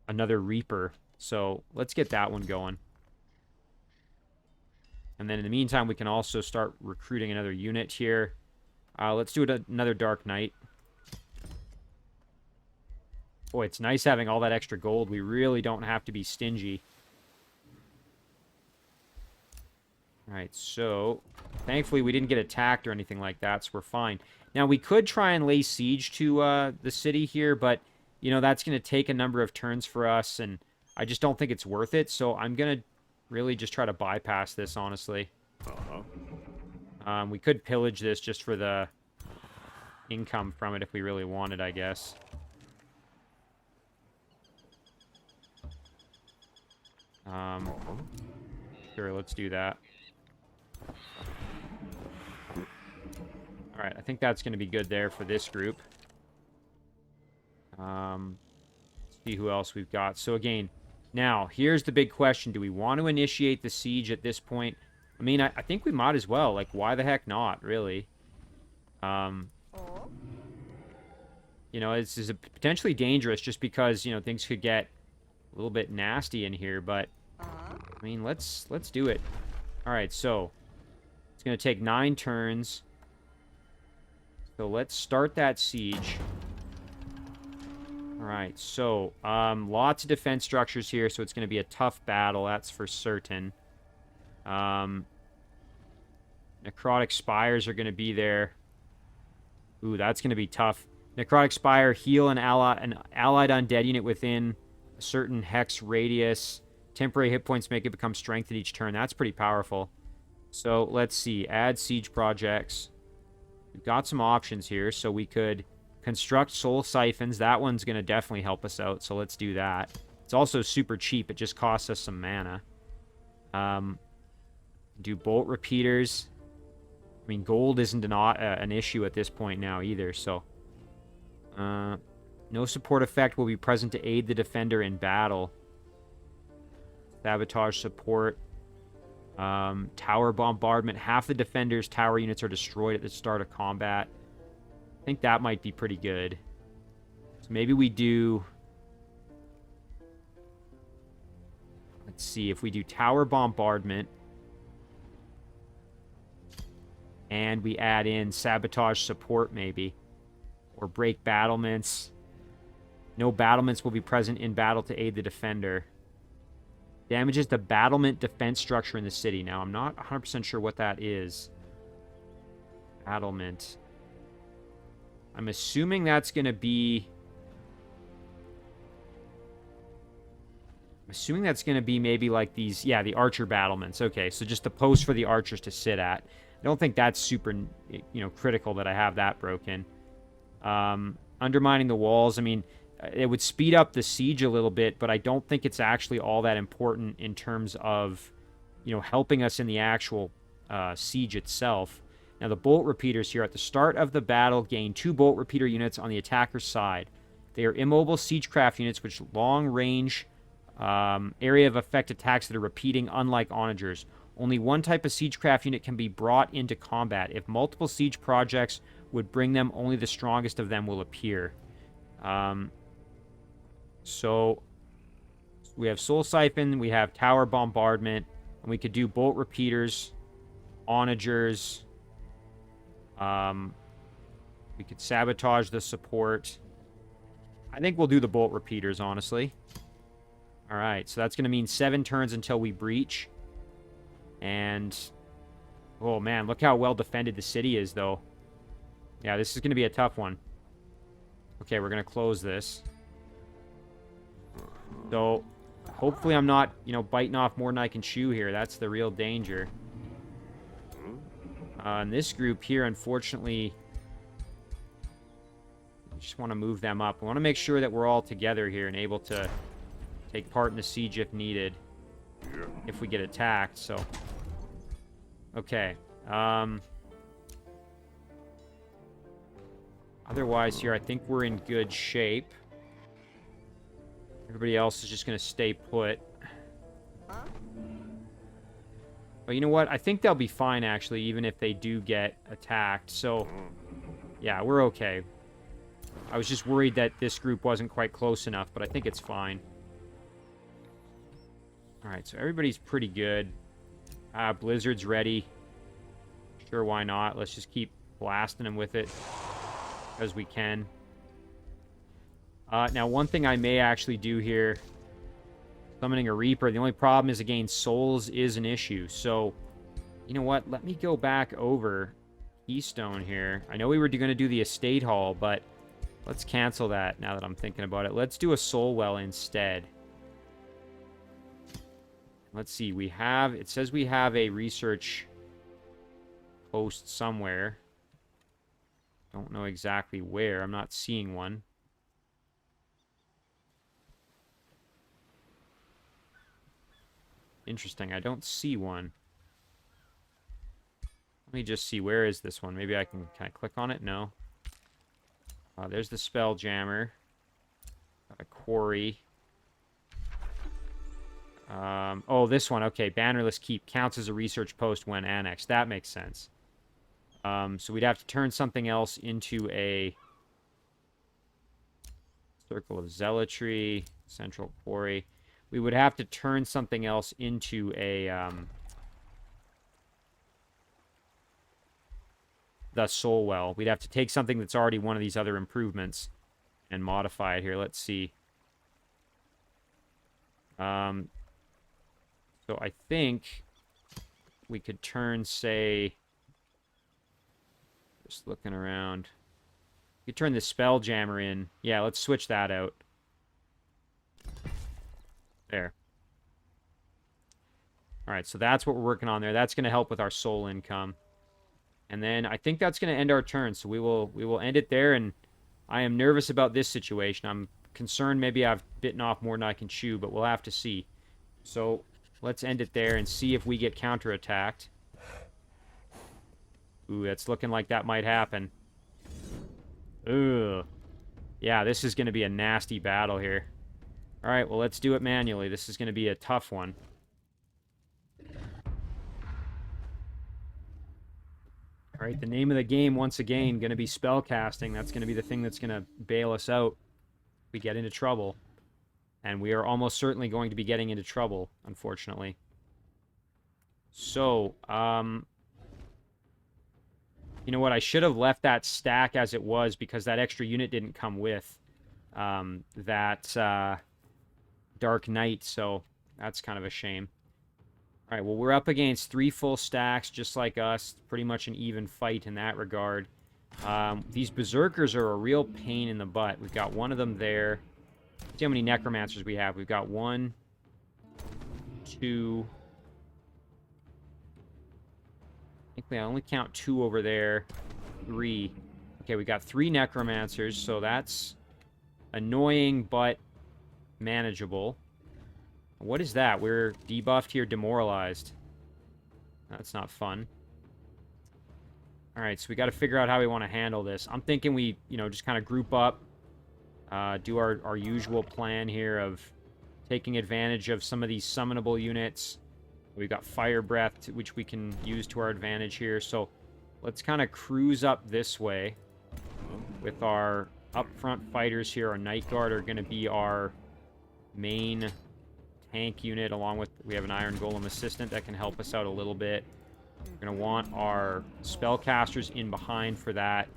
[SPEAKER 1] Reaper. So let's get that one going. And then in the meantime, we can also start recruiting another unit here. Let's do another Dark Knight. Boy, it's nice having all that extra gold. We really don't have to be stingy. Alright, so thankfully we didn't get attacked or anything like that, so we're fine. Now, we could try and lay siege to the city here, but, you know, that's going to take a number of turns for us, and I just don't think it's worth it, so I'm going to really just try to bypass this, honestly. We could pillage this just for the income from it if we really wanted, I guess. Sure, let's do that. Alright, I think that's going to be good there for this group. See who else we've got. So again, now, here's the big question. Do we want to initiate the siege at this point? I mean, I think we might as well. Like, why the heck not, really? You know, this is potentially dangerous just because, you know, things could get a little bit nasty in here. But, I mean, let's do it. Alright, so it's going to take 9 turns. So let's start that siege. Alright, so lots of defense structures here, so it's going to be a tough battle, that's for certain. Necrotic Spires are going to be there. Ooh, that's going to be tough. Necrotic Spire, heal an allied undead unit within a certain hex radius. Temporary hit points make it become strengthened each turn. That's pretty powerful. So, let's see. Add siege projects. We've got some options here, so we could construct soul siphons. That one's going to definitely help us out, so let's do that. It's also super cheap. It just costs us some mana. Do bolt repeaters. I mean, gold isn't an issue at this point now either, so... no support effect will be present to aid the defender in battle. Sabotage support. Tower bombardment. Half the defender's tower units are destroyed at the start of combat. I think that might be pretty good. So maybe we do... Let's see, if we do tower bombardment... and we add in sabotage support, maybe. Or break battlements. No battlements will be present in battle to aid the defender. Damages the battlement defense structure in the city. Now, I'm not 100% sure what that is. Battlement. I'm assuming that's going to be... maybe like these... Yeah, the archer battlements. Okay, so just the post for the archers to sit at. I don't think that's super, critical that I have that broken. Undermining the walls, I mean, it would speed up the siege a little bit, but I don't think it's actually all that important in terms of, helping us in the actual siege itself. Now, the bolt repeaters here at the start of the battle gain 2 bolt repeater units on the attacker's side. They are immobile siegecraft units which long-range area of effect attacks that are repeating, unlike onagers. Only one type of siegecraft unit can be brought into combat. If multiple siege projects would bring them, only the strongest of them will appear. So we have Soul Siphon, we have Tower Bombardment, and we could do Bolt Repeaters, Onagers, We could sabotage the support. I think we'll do the bolt repeaters, honestly. Alright, so that's going to mean 7 turns until we breach. And... oh, man, look how well defended the city is, though. Yeah, this is going to be a tough one. Okay, we're going to close this. So, hopefully I'm not, you know, biting off more than I can chew here. That's the real danger. And this group here, unfortunately... I just want to move them up. I want to make sure that we're all together here and able to take part in the siege if needed. If we get attacked, so... okay. Otherwise here, I think we're in good shape. Everybody else is just going to stay put. But you know what? I think they'll be fine, actually, even if they do get attacked. So, yeah, we're okay. I was just worried that this group wasn't quite close enough, but I think it's fine. Alright, so everybody's pretty good. Blizzard's ready. Sure, why not? Let's just keep blasting them with it as we can. Now, one thing I may actually do here, summoning a Reaper, the only problem is, again, souls is an issue. So, you know what? Let me go back over Keystone here. I know we were going to do the Estate Hall, but let's cancel that now that I'm thinking about it. Let's do a Soul Well instead. Let's see. We have... it says we have a research post somewhere. Don't know exactly where. I'm not seeing one. Interesting. I don't see one. Let me just see. Where is this one? Maybe I can click on it? No. There's the Spelljammer. Got a quarry. Oh, this one. Okay. Bannerless Keep counts as a research post when annexed. That makes sense. So we'd have to turn something else into a Circle of Zealotry, Central Quarry. We would have to turn something else into a, the Soul Well. We'd have to take something that's already one of these other improvements and modify it here. Let's see. So I think we could turn, say... just looking around. You turn the Spelljammer in. Yeah, let's switch that out. There. Alright, so that's what we're working on there. That's going to help with our soul income. And then I think that's going to end our turn. So we will end it there. And I am nervous about this situation. I'm concerned maybe I've bitten off more than I can chew, but we'll have to see. So let's end it there and see if we get counterattacked. Ooh, that's looking like that might happen. Ugh. Yeah, this is going to be a nasty battle here. Alright, well, let's do it manually. This is going to be a tough one. Alright, the name of the game, once again, going to be spellcasting. That's going to be the thing that's going to bail us out if we get into trouble. And we are almost certainly going to be getting into trouble, unfortunately. So, you know what? I should have left that stack as it was because that extra unit didn't come with that Dark Knight, so that's kind of a shame. All right, well, we're up against 3 full stacks, just like us. Pretty much an even fight in that regard. These Berserkers are a real pain in the butt. We've got one of them there. See how many Necromancers we have. We've got 1, 2... I think we only count 2 over there. 3. Okay, we got 3 Necromancers, so that's annoying, but manageable. What is that? We're debuffed here, demoralized. That's not fun. Alright, so we got to figure out how we want to handle this. I'm thinking we, you know, just kind of group up, do our usual plan here of taking advantage of some of these summonable units. We've got Fire Breath, which we can use to our advantage here. So let's kind of cruise up this way with our up-front fighters here. Our Night Guard are going to be our main tank unit, along with, we have an Iron Golem assistant that can help us out a little bit. We're going to want our spellcasters in behind for that.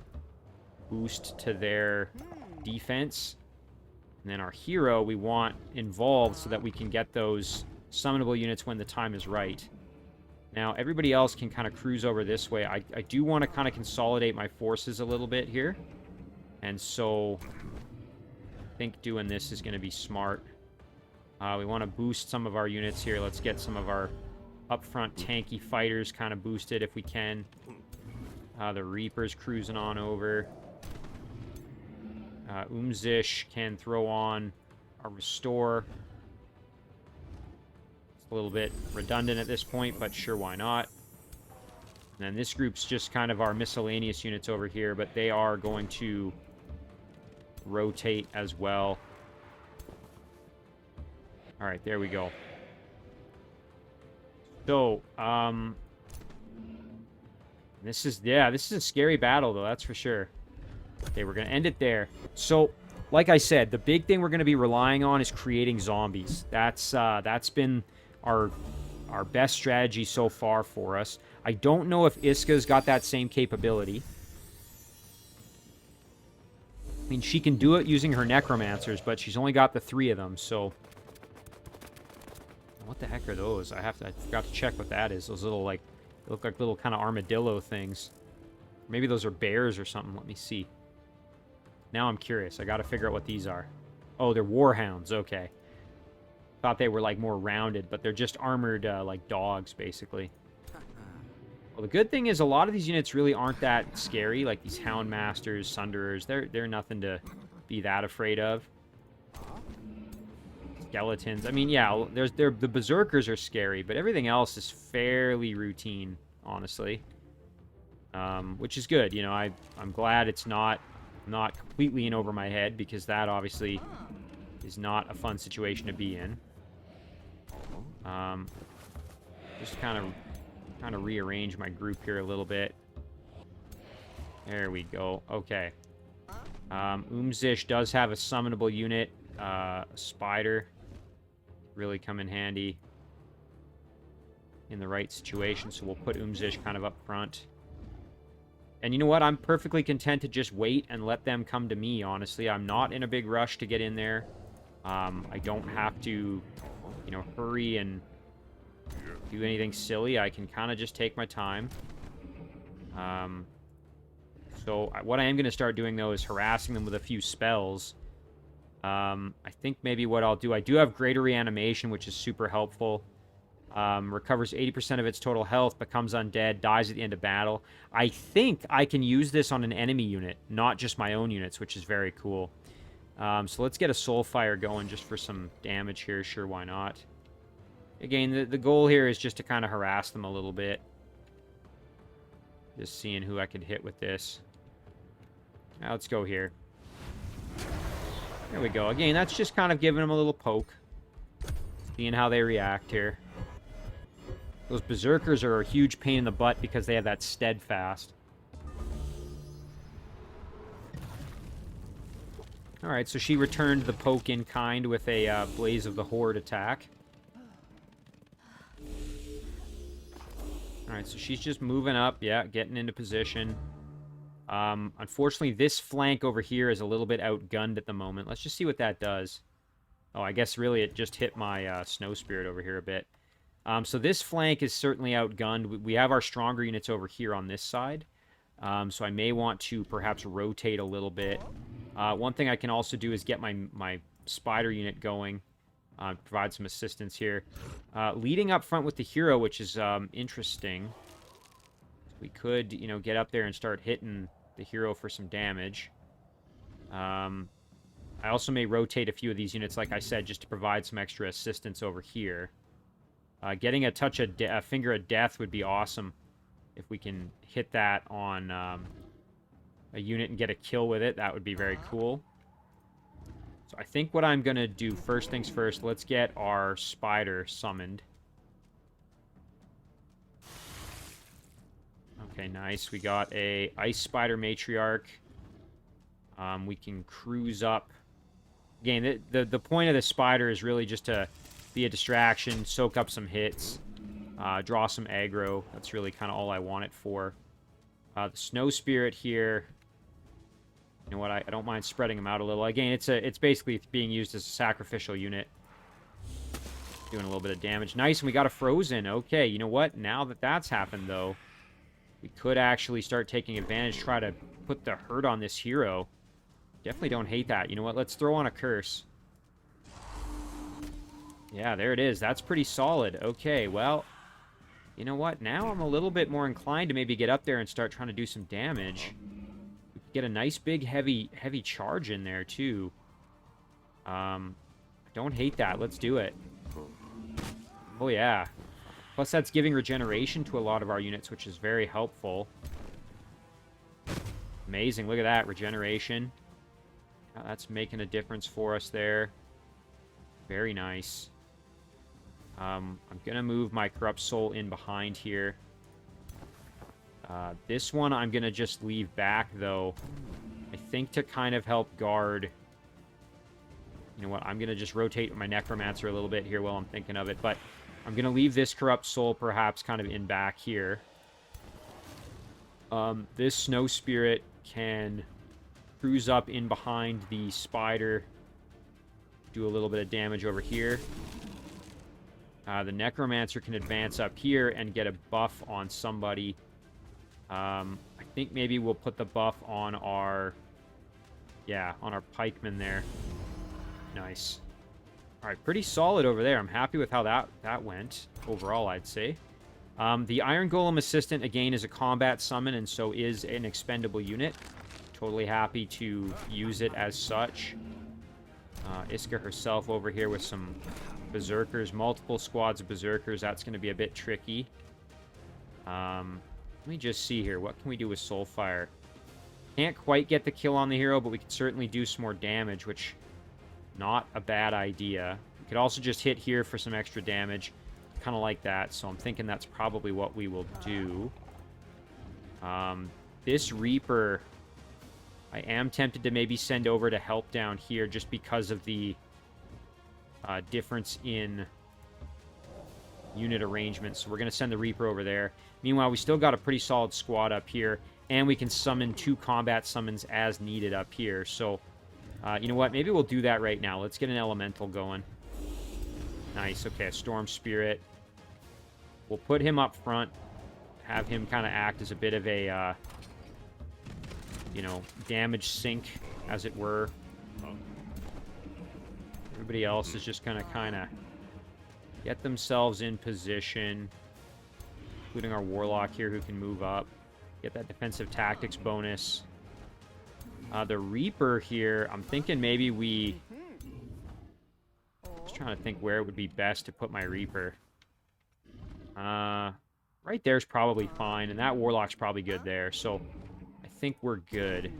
[SPEAKER 1] boost to their defense. And then our hero we want involved so that we can get those summonable units when the time is right. Now, everybody else can kind of cruise over this way. I do want to kind of consolidate my forces a little bit here. And so, I think doing this is going to be smart. We want to boost some of our units here. Let's get some of our upfront tanky fighters kind of boosted if we can. The Reaper's cruising on over. Umzish can throw on a Restore. It's a little bit redundant at this point, but sure, why not? And then this group's just kind of our miscellaneous units over here, but they are going to rotate as well. Alright, there we go. So, this is a scary battle, though, that's for sure. Okay, we're going to end it there. So, like I said, the big thing we're going to be relying on is creating zombies. That's been our best strategy so far for us. I don't know if Iska's got that same capability. I mean, she can do it using her necromancers, but she's only got the 3 of them, so... What the heck are those? I forgot to check what that is. Those little, like, they look like little kind of armadillo things. Maybe those are bears or something. Let me see. Now I'm curious. I gotta figure out what these are. Oh, they're warhounds. Okay. Thought they were, like, more rounded, but they're just armored, like, dogs, basically. Well, the good thing is a lot of these units really aren't that scary. Like, these Houndmasters, Sunderers, they're nothing to be that afraid of. Skeletons. I mean, yeah, the Berserkers are scary, but everything else is fairly routine, honestly. Which is good. You know, I'm glad it's not completely in over my head, because that obviously is not a fun situation to be in. Just kind of rearrange my group here a little bit. There we go. Okay. Umzish does have a summonable unit. A spider. Really come in handy in the right situation, so we'll put Umzish kind of up front. And you know what? I'm perfectly content to just wait and let them come to me, honestly. I'm not in a big rush to get in there. I don't have to, you know, hurry and do anything silly. I can kind of just take my time. So what I am going to start doing, though, is harassing them with a few spells. I think maybe what I'll do... I do have Greater Reanimation, which is super helpful. Recovers 80% of its total health, becomes undead, dies at the end of battle. I think I can use this on an enemy unit, not just my own units, which is very cool. So let's get a Soulfire going just for some damage here. Sure, why not? Again, the goal here is just to kind of harass them a little bit. Just seeing who I could hit with this. Now let's go here. There we go. Again, that's just kind of giving them a little poke. Seeing how they react here. Those Berserkers are a huge pain in the butt because they have that steadfast. Alright, so she returned the poke in kind with a Blaze of the Horde attack. Alright, so she's just moving up. Yeah, getting into position. Unfortunately, this flank over here is a little bit outgunned at the moment. Let's just see what that does. Oh, I guess really it just hit my Snow Spirit over here a bit. So this flank is certainly outgunned. We have our stronger units over here on this side. So I may want to perhaps rotate a little bit. One thing I can also do is get my spider unit going. Provide some assistance here. Leading up front with the hero, which is interesting. We could, you know, get up there and start hitting the hero for some damage. I also may rotate a few of these units, like I said, just to provide some extra assistance over here. Getting a touch of a Finger of Death would be awesome if we can hit that on a unit and get a kill with it. That would be very cool. So I think what I'm going to do, first things first, let's get our spider summoned. Okay, nice. We got a Ice Spider Matriarch. We can cruise up. Again, the point of the spider is really just to be a distraction, soak up some hits, draw some aggro. That's really kind of all I want it for. The Snow Spirit here. You know what? I don't mind spreading them out a little. Again, it's basically being used as a sacrificial unit. Doing a little bit of damage. Nice, and we got a frozen. Okay, you know what? Now that that's happened, though, we could actually start taking advantage, try to put the hurt on this hero. Definitely don't hate that. You know what? Let's throw on a curse. Yeah, there it is. That's pretty solid. Okay, well, you know what? Now I'm a little bit more inclined to maybe get up there and start trying to do some damage. We could get a nice big heavy charge in there, too. Don't hate that. Let's do it. Oh, yeah. Plus, that's giving regeneration to a lot of our units, which is very helpful. Amazing. Look at that. Regeneration. That's making a difference for us there. Very nice. I'm going to move my Corrupt Soul in behind here. This one I'm going to just leave back, though. I think to kind of help guard... You know what? I'm going to just rotate my Necromancer a little bit here while I'm thinking of it. But I'm going to leave this Corrupt Soul perhaps kind of in back here. This Snow Spirit can cruise up in behind the Spider. Do a little bit of damage over here. The Necromancer can advance up here and get a buff on somebody. I think maybe we'll put the buff on our... Yeah, on our Pikeman there. Nice. Alright, pretty solid over there. I'm happy with how that went overall, I'd say. The Iron Golem Assistant, again, is a combat summon, and so is an expendable unit. Totally happy to use it as such. Iska herself over here with some Berserkers. Multiple squads of Berserkers. That's going to be a bit tricky. Let me just see here. What can we do with Soulfire? Can't quite get the kill on the hero, but we can certainly do some more damage, which... Not a bad idea. We could also just hit here for some extra damage. Kind of like that, so I'm thinking that's probably what we will do. This Reaper, I am tempted to maybe send over to help down here just because of the difference in unit arrangement. So we're going to send the Reaper over there. Meanwhile, we still got a pretty solid squad up here, and we can summon 2 combat summons as needed up here. So... you know what? Maybe we'll do that right now. Let's get an Elemental going. Nice. Okay, a Storm Spirit. We'll put him up front. Have him kind of act as a bit of a, you know, damage sink, as it were. Everybody else is just going to kind of get themselves in position. Including our Warlock here who can move up. Get that defensive tactics bonus. The Reaper here, I'm thinking maybe we... Just trying to think where it would be best to put my Reaper. Right there's probably fine, and that Warlock's probably good there, so I think we're good.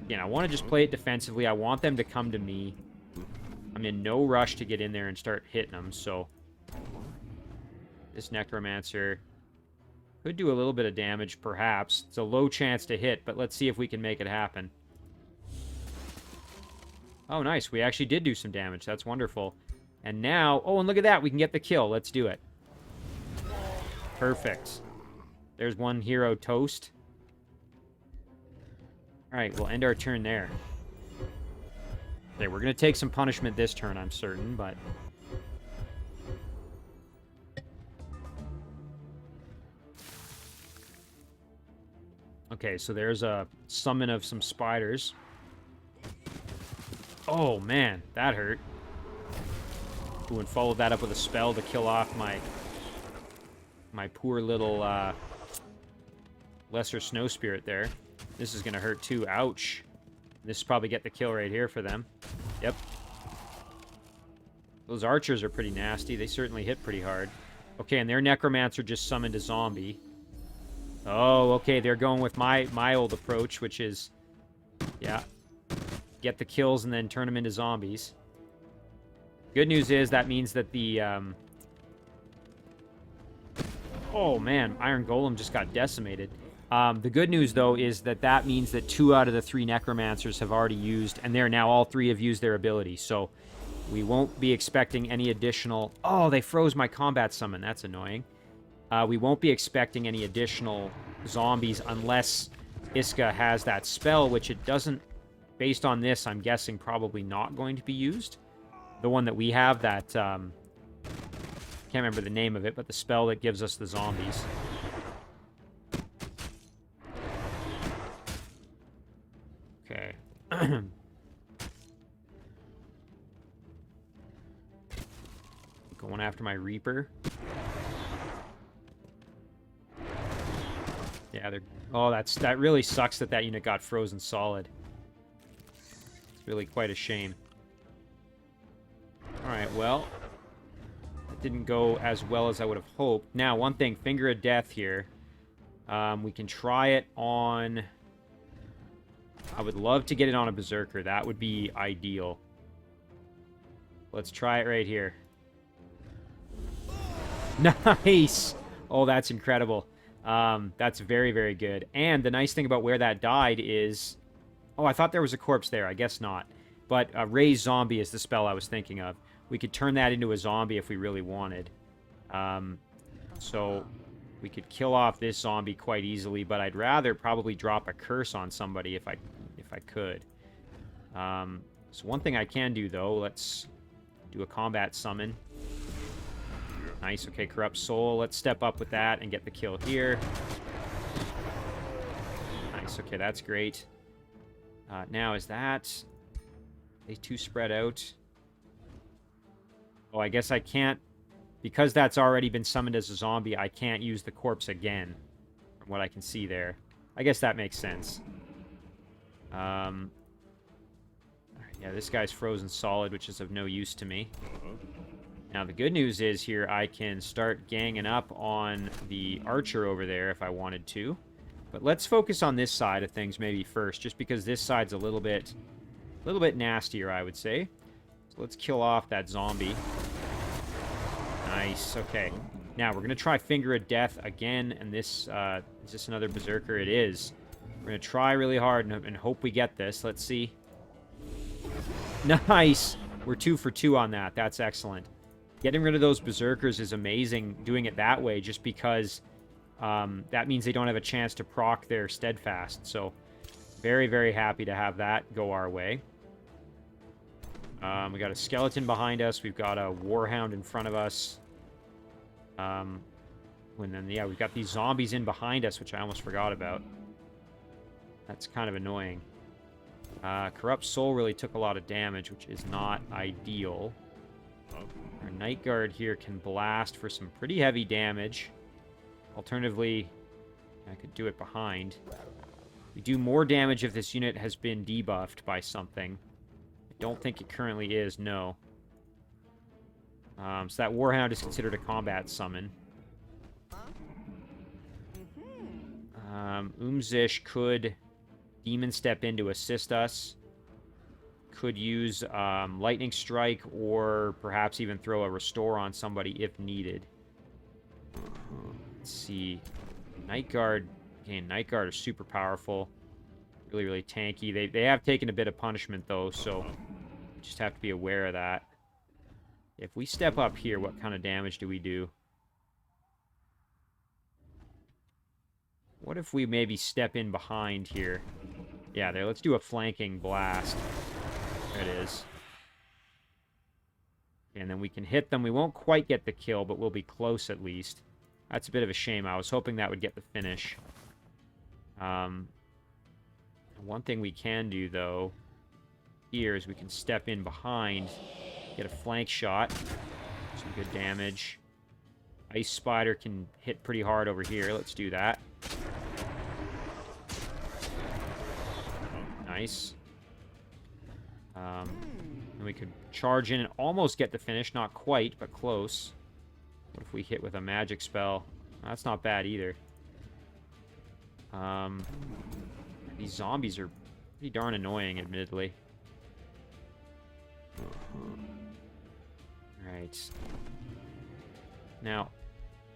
[SPEAKER 1] Again, I want to just play it defensively. I want them to come to me. I'm in no rush to get in there and start hitting them, so... This Necromancer... Could do a little bit of damage, perhaps. It's a low chance to hit, but let's see if we can make it happen. Oh, nice. We actually did do some damage. That's wonderful. And now... Oh, and look at that. We can get the kill. Let's do it. Perfect. There's one hero toast. Alright, we'll end our turn there. Okay, we're going to take some punishment this turn, I'm certain, but... Okay, so there's a summon of some spiders. Oh, man, that hurt. Ooh, and followed that up with a spell to kill off my poor little lesser snow spirit there. This is going to hurt too. Ouch. This will probably get the kill right here for them. Yep. Those archers are pretty nasty. They certainly hit pretty hard. Okay, and their Necromancer just summoned a zombie. Oh, okay, they're going with my old approach, which is, yeah, get the kills and then turn them into zombies. Good news is that means that the, oh, man, Iron Golem just got decimated. The good news, though, is that that means that 2 out of the 3 Necromancers have already used, and they're now all 3 have used their ability, so we won't be expecting any additional... Oh, they froze my combat summon. That's annoying. We won't be expecting any additional zombies unless Iska has that spell, which it doesn't, based on this, I'm guessing probably not going to be used. The one that we have, that, can't remember the name of it, but the spell that gives us the zombies. Okay. Going after my Reaper. Yeah, they're... Oh, that really sucks that unit got frozen solid. It's really quite a shame. Alright, well... It didn't go as well as I would have hoped. Now, one thing, Finger of Death here. We can try it on... I would love to get it on a Berserker. That would be ideal. Let's try it right here. Nice! Oh, that's incredible. That's very, very good. And the nice thing about where that died is... Oh, I thought there was a corpse there. I guess not. But Raise Zombie is the spell I was thinking of. We could turn that into a zombie if we really wanted. So we could kill off this zombie quite easily, but I'd rather probably drop a curse on somebody if I could. So one thing I can do, though, let's do a combat summon. Nice, okay, Corrupt Soul. Let's step up with that and get the kill here. Nice, okay, that's great. Now, is that... They two spread out? Oh, I guess I can't... Because that's already been summoned as a zombie, I can't use the corpse again. From what I can see there. I guess that makes sense. Yeah, this guy's frozen solid, which is of no use to me. Now, the good news is here I can start ganging up on the archer over there if I wanted to. But let's focus on this side of things maybe first, just because this side's a little bit nastier, I would say. So let's kill off that zombie. Nice, okay. Now, we're going to try Finger of Death again, and this, is this another Berserker? It is. We're going to try really hard and hope we get this. Let's see. Nice! We're 2 for 2 on that. That's excellent. Getting rid of those Berserkers is amazing, doing it that way, just because that means they don't have a chance to proc their Steadfast. So, very, very happy to have that go our way. We got a Skeleton behind us. We've got a Warhound in front of us. And then, yeah, we've got these zombies in behind us, which I almost forgot about. That's kind of annoying. Corrupt Soul really took a lot of damage, which is not ideal. Our Night Guard here can blast for some pretty heavy damage. Alternatively, I could do it behind. We do more damage if this unit has been debuffed by something. I don't think it currently is, no. So that Warhound is considered a combat summon. Umzish could Demon Step in to assist us. Could use Lightning Strike, or perhaps even throw a Restore on somebody if needed. Let's see. Night Guard. Again, Night Guard are super powerful. Really, really tanky. They have taken a bit of punishment, though, so we just have to be aware of that. If we step up here, what kind of damage do we do? What if we maybe step in behind here? Yeah, there. Let's do a flanking blast. There it is. And then we can hit them. We won't quite get the kill, but we'll be close at least. That's a bit of a shame. I was hoping that would get the finish. One thing we can do, though, here is we can step in behind, get a flank shot. Some good damage. Ice Spider can hit pretty hard over here. Let's do that. Nice. And we could charge in and almost get the finish. Not quite, but close. What if we hit with a magic spell? That's not bad either. These zombies are pretty darn annoying, admittedly. Alright. Now,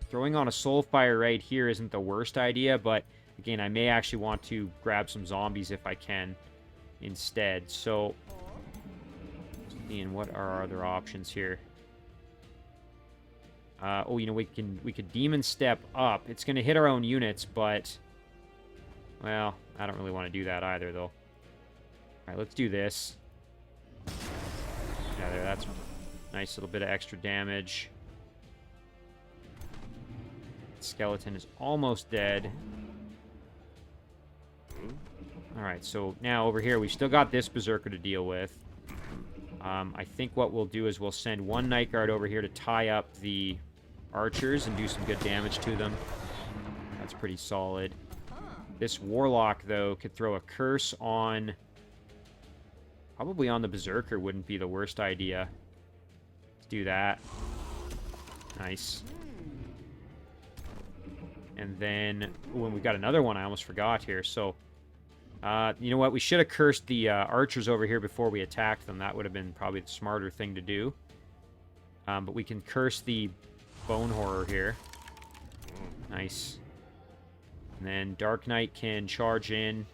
[SPEAKER 1] throwing on a Soulfire right here isn't the worst idea, but again, I may actually want to grab some zombies if I can instead. So, Ian, what are our other options here? Oh, you know, we could Demon Step up. It's going to hit our own units, but Well, I don't really want to do that either, though. Alright, let's do this. Yeah, there, that's a nice little bit of extra damage. Skeleton is almost dead. Alright, so now over here, we've still got this Berserker to deal with. I think what we'll do is we'll send one Night Guard over here to tie up the archers and do some good damage to them. That's pretty solid. This Warlock, though, could throw a curse on... Probably on the Berserker wouldn't be the worst idea. Let's do that. Nice. And then, when we got another one, I almost forgot here. So, you know what? We should have cursed the archers over here before we attacked them. That would have been probably the smarter thing to do. But we can curse the Bone Horror here. Nice. And then Dark Knight can charge in.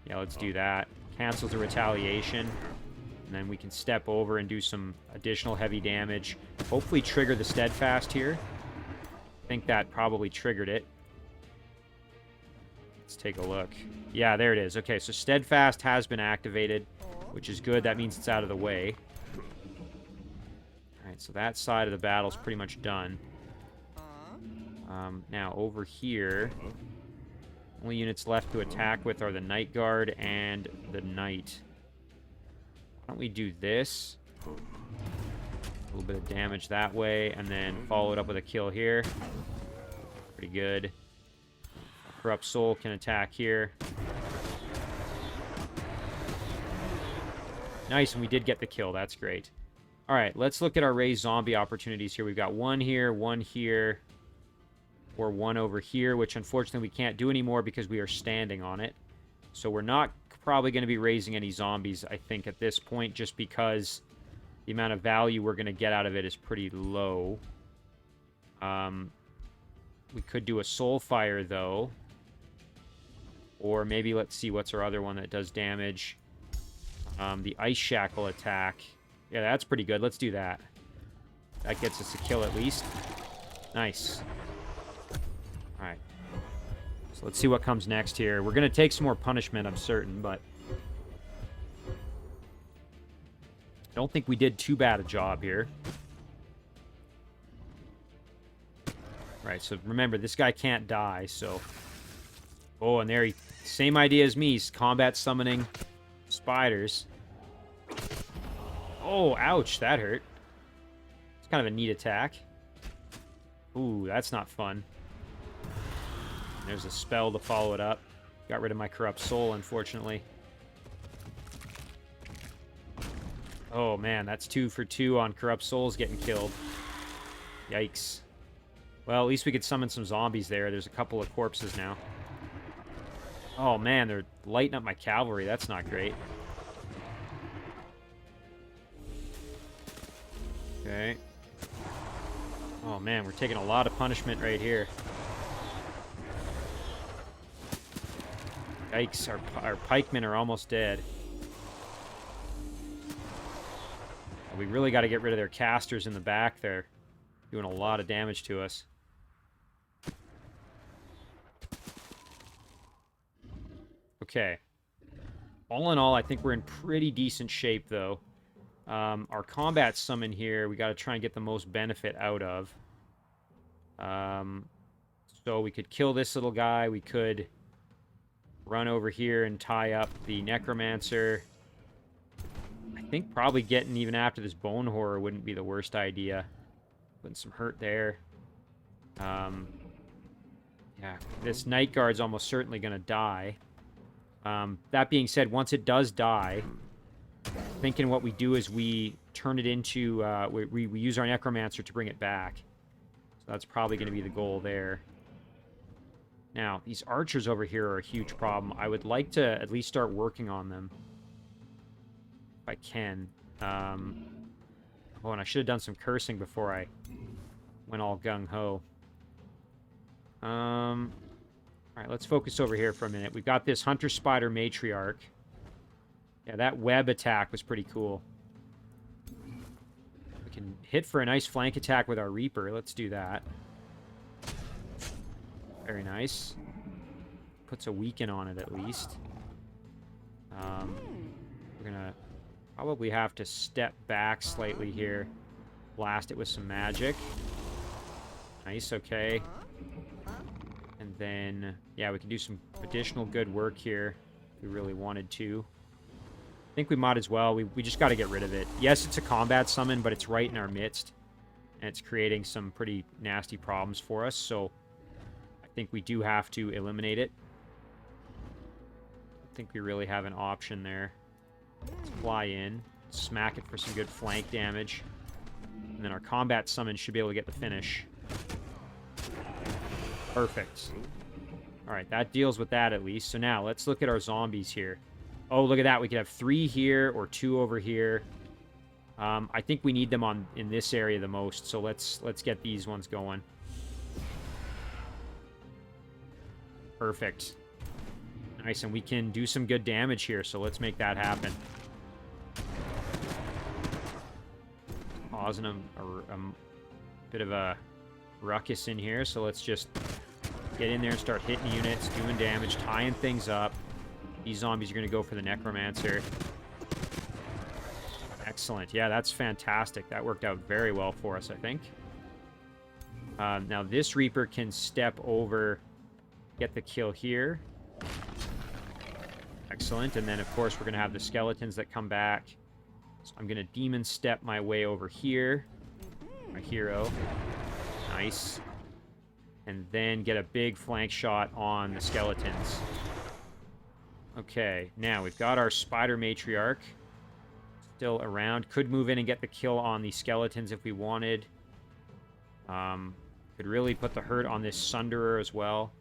[SPEAKER 1] Yeah, let's do that. Cancels the retaliation. And then we can step over and do some additional heavy damage. Hopefully trigger the Steadfast here. I think that probably triggered it. Let's take a look. Yeah, there it is. Okay, so Steadfast has been activated, which is good. That means it's out of the way. Alright, so that side of the battle's pretty much done. Now, over here, only units left to attack with are the Night Guard and the Knight. Why don't we do this? A little bit of damage that way, and then follow it up with a kill here. Pretty good. Corrupt Soul can attack here. Nice, and we did get the kill. That's great. Alright, let's look at our raised zombie opportunities here. We've got one here, or one over here, which unfortunately we can't do anymore because we are standing on it. So we're not probably going to be raising any zombies, I think, at this point, just because the amount of value we're going to get out of it is pretty low. We could do a Soul Fire, though. Or maybe, let's see, what's our other one that does damage? The Ice Shackle attack. Yeah, that's pretty good. Let's do that. That gets us a kill at least. Nice. Alright. So let's see what comes next here. We're going to take some more punishment, I'm certain, but... I don't think we did too bad a job here. Right, so remember, this guy can't die, so... Oh, and there he... Same idea as me. He's combat summoning spiders. Oh, ouch. That hurt. It's kind of a neat attack. Ooh, that's not fun. There's a spell to follow it up. Got rid of my Corrupt Soul, unfortunately. Oh, man, that's 2 for 2 on Corrupt Souls getting killed. Yikes. Well, at least we could summon some zombies there. There's a couple of corpses now. Oh, man, they're lighting up my cavalry. That's not great. Okay. Oh, man, we're taking a lot of punishment right here. Yikes, our pikemen are almost dead. We really got to get rid of their casters in the back there. Doing a lot of damage to us. Okay. All in all, I think we're in pretty decent shape, though. Our combat summon here, we got to try and get the most benefit out of. So we could kill this little guy. We could run over here and tie up the Necromancer. I think probably getting even after this Bone Horror wouldn't be the worst idea. Putting some hurt there. Yeah, this Night Guard's almost certainly going to die. That being said, once it does die, thinking what we do is we turn it into... we use our Necromancer to bring it back. So that's probably going to be the goal there. Now, these archers over here are a huge problem. I would like to at least start working on them. If I can. Oh, and I should have done some cursing before I went all gung-ho. Alright, let's focus over here for a minute. We've got this Hunter Spider Matriarch. Yeah, that web attack was pretty cool. We can hit for a nice flank attack with our Reaper. Let's do that. Very nice. puts a weaken on it at least. We're gonna probably have to step back slightly here. Blast it with some magic. Nice, okay. And then, yeah, we can do some additional good work here if we really wanted to. I think we might as well. We just got to get rid of it. Yes, it's a combat summon, but it's right in our midst. And it's creating some pretty nasty problems for us, so I think we do have to eliminate it. I think we really have an option there. Let's fly in, smack it for some good flank damage. And then our combat summon should be able to get the finish. Perfect. Alright, that deals with that at least. So now, let's look at our zombies here. Oh, look at that. We could have 3 here or 2 over here. I think we need them in this area the most, so let's get these ones going. Perfect. Nice, and we can do some good damage here, so let's make that happen. Causing a bit of a ruckus in here, so let's just get in there and start hitting units, doing damage, tying things up. These zombies are going to go for the Necromancer. Excellent. Yeah, that's fantastic. That worked out very well for us, I think. Now, this Reaper can step over, get the kill here. Excellent. And then, of course, we're going to have the skeletons that come back. So I'm going to demon step my way over here. My hero. Nice. And then get a big flank shot on the skeletons. Okay, now we've got our Spider Matriarch still around. Could move in and get the kill on the skeletons if we wanted. Could really put the hurt on this Sunderer as well.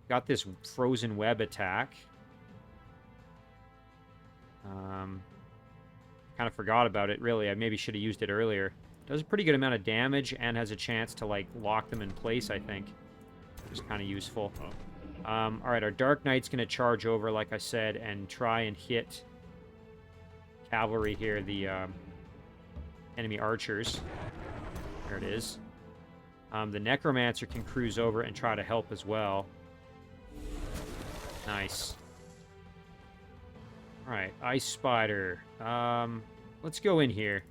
[SPEAKER 1] Got this Frozen Web attack. Kind of forgot about it, really. I maybe should have used it earlier. Does a pretty good amount of damage and has a chance to, like, lock them in place, I think. Which is kind of useful. Alright, our Dark Knight's going to charge over, like I said, and try and hit cavalry here, the enemy archers. There it is. The Necromancer can cruise over and try to help as well. Nice. Alright, Ice Spider. Let's go in here.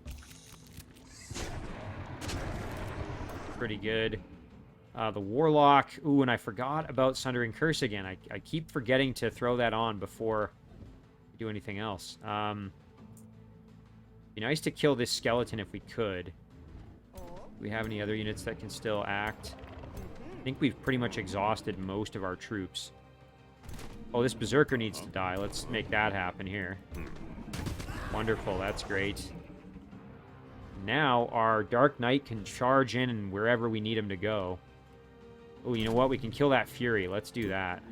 [SPEAKER 1] Pretty good. The Warlock. Ooh, and I forgot about Sundering Curse again. I keep forgetting to throw that on before we do anything else. Be nice to kill this skeleton if we could. Do we have any other units that can still act? I think we've pretty much exhausted most of our troops. Oh, this Berserker needs to die. Let's make that happen here. Wonderful, that's great. Now our Dark Knight can charge in and wherever we need him to go. Oh, you know what? We can kill that Fury. Let's do that.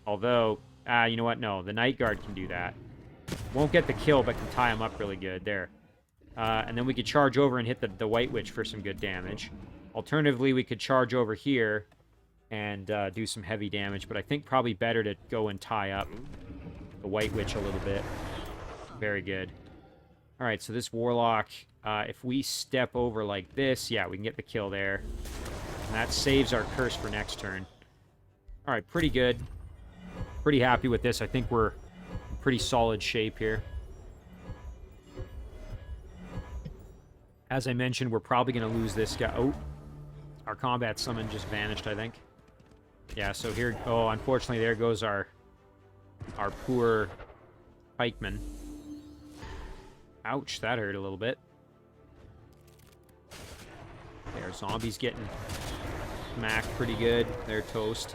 [SPEAKER 1] Although, you know what? No, the Night Guard can do that. Won't get the kill, but can tie him up really good. There. And then we could charge over and hit the White Witch for some good damage. Alternatively, we could charge over here and do some heavy damage, but I think probably better to go and tie up the White Witch a little bit. Very good. Alright, so this Warlock, if we step over like this, yeah, we can get the kill there. And that saves our curse for next turn. Alright, pretty good. Pretty happy with this. I think we're in pretty solid shape here. As I mentioned, we're probably going to lose this guy. Oh, our combat summon just vanished, I think. Yeah, so here... Oh, unfortunately, there goes our poor pikeman. Ouch, that hurt a little bit. There, zombies getting smacked pretty good. They're toast.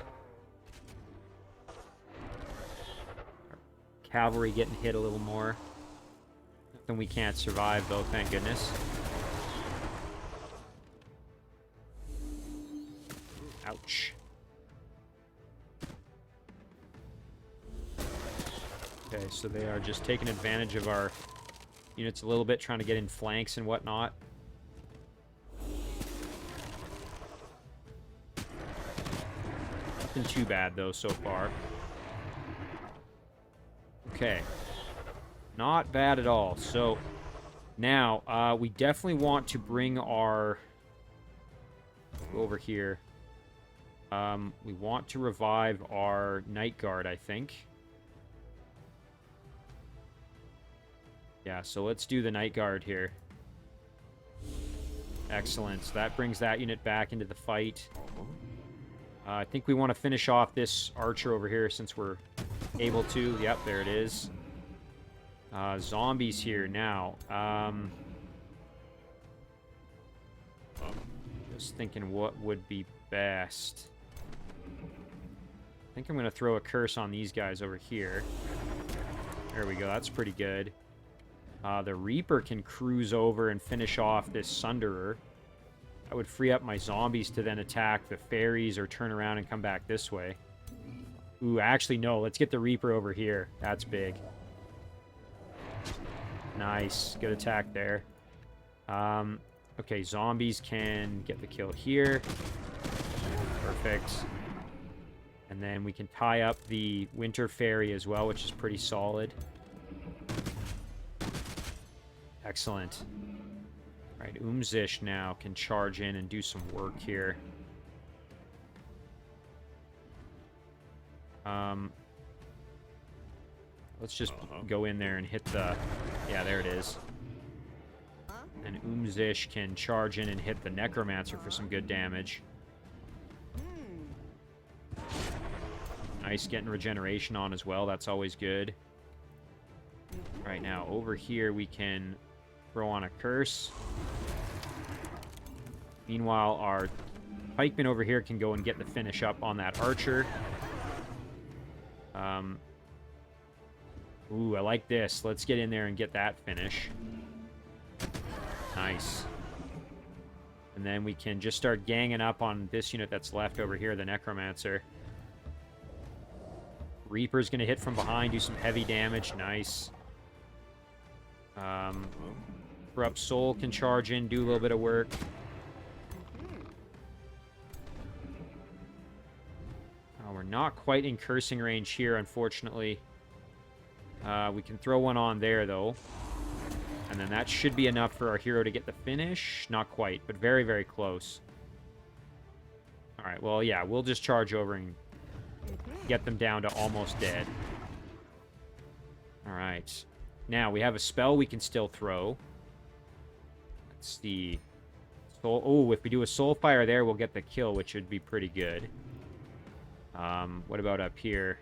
[SPEAKER 1] Our cavalry getting hit a little more. Nothing we can't survive, though, thank goodness. Ouch. Okay, so they are just taking advantage of our units a little bit, trying to get in flanks and whatnot. Nothing too bad, though, so far. Okay. Not bad at all. So, now, we definitely want to bring our Go over here. We want to revive our Night Guard, I think. Yeah, so let's do the Night Guard here. Excellent. So that brings that unit back into the fight. I think we want to finish off this archer over here since we're able to. Yep, there it is. Zombies here now. Just thinking what would be best. I think I'm going to throw a curse on these guys over here. There we go. That's pretty good. The Reaper can cruise over and finish off this Sunderer. I would free up my zombies to then attack the fairies or turn around and come back this way. Ooh, actually, no. Let's get the Reaper over here. That's big. Nice. Good attack there. Okay, zombies can get the kill here. Perfect. And then we can tie up the Winter Fairy as well, which is pretty solid. Excellent. All right, Umzish now can charge in and do some work here. Let's just go in there and hit the... Yeah, there it is. And Umzish can charge in and hit the Necromancer for some good damage. Nice, getting regeneration on as well. That's always good. Right now, over here, we can throw on a curse. Meanwhile, our pikeman over here can go and get the finish up on that archer. Ooh, I like this. Let's get in there and get that finish. Nice. And then we can just start ganging up on this unit that's left over here, the Necromancer. Reaper's going to hit from behind, do some heavy damage. Nice. Corrupt Soul can charge in, do a little bit of work. We're not quite in cursing range here, unfortunately. We can throw one on there, though. And then that should be enough for our hero to get the finish. Not quite, but very, very close. All right, well, yeah, we'll just charge over and get them down to almost dead. All right. Now, we have a spell we can still throw. Let's see. Soul. Oh, if we do a Soul Fire there, we'll get the kill, which would be pretty good. What about up here?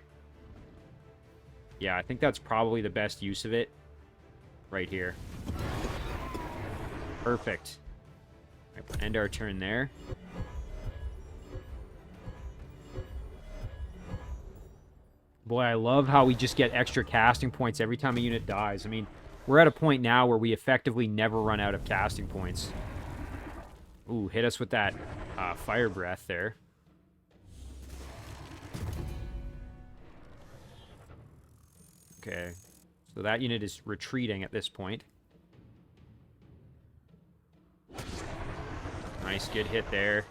[SPEAKER 1] Yeah, I think that's probably the best use of it. Right here. Perfect. All right, we'll end our turn there. Boy, I love how we just get extra casting points every time a unit dies. I mean, we're at a point now where we effectively never run out of casting points. Ooh, hit us with that fire breath there. Okay, so that unit is retreating at this point. Nice, good hit there.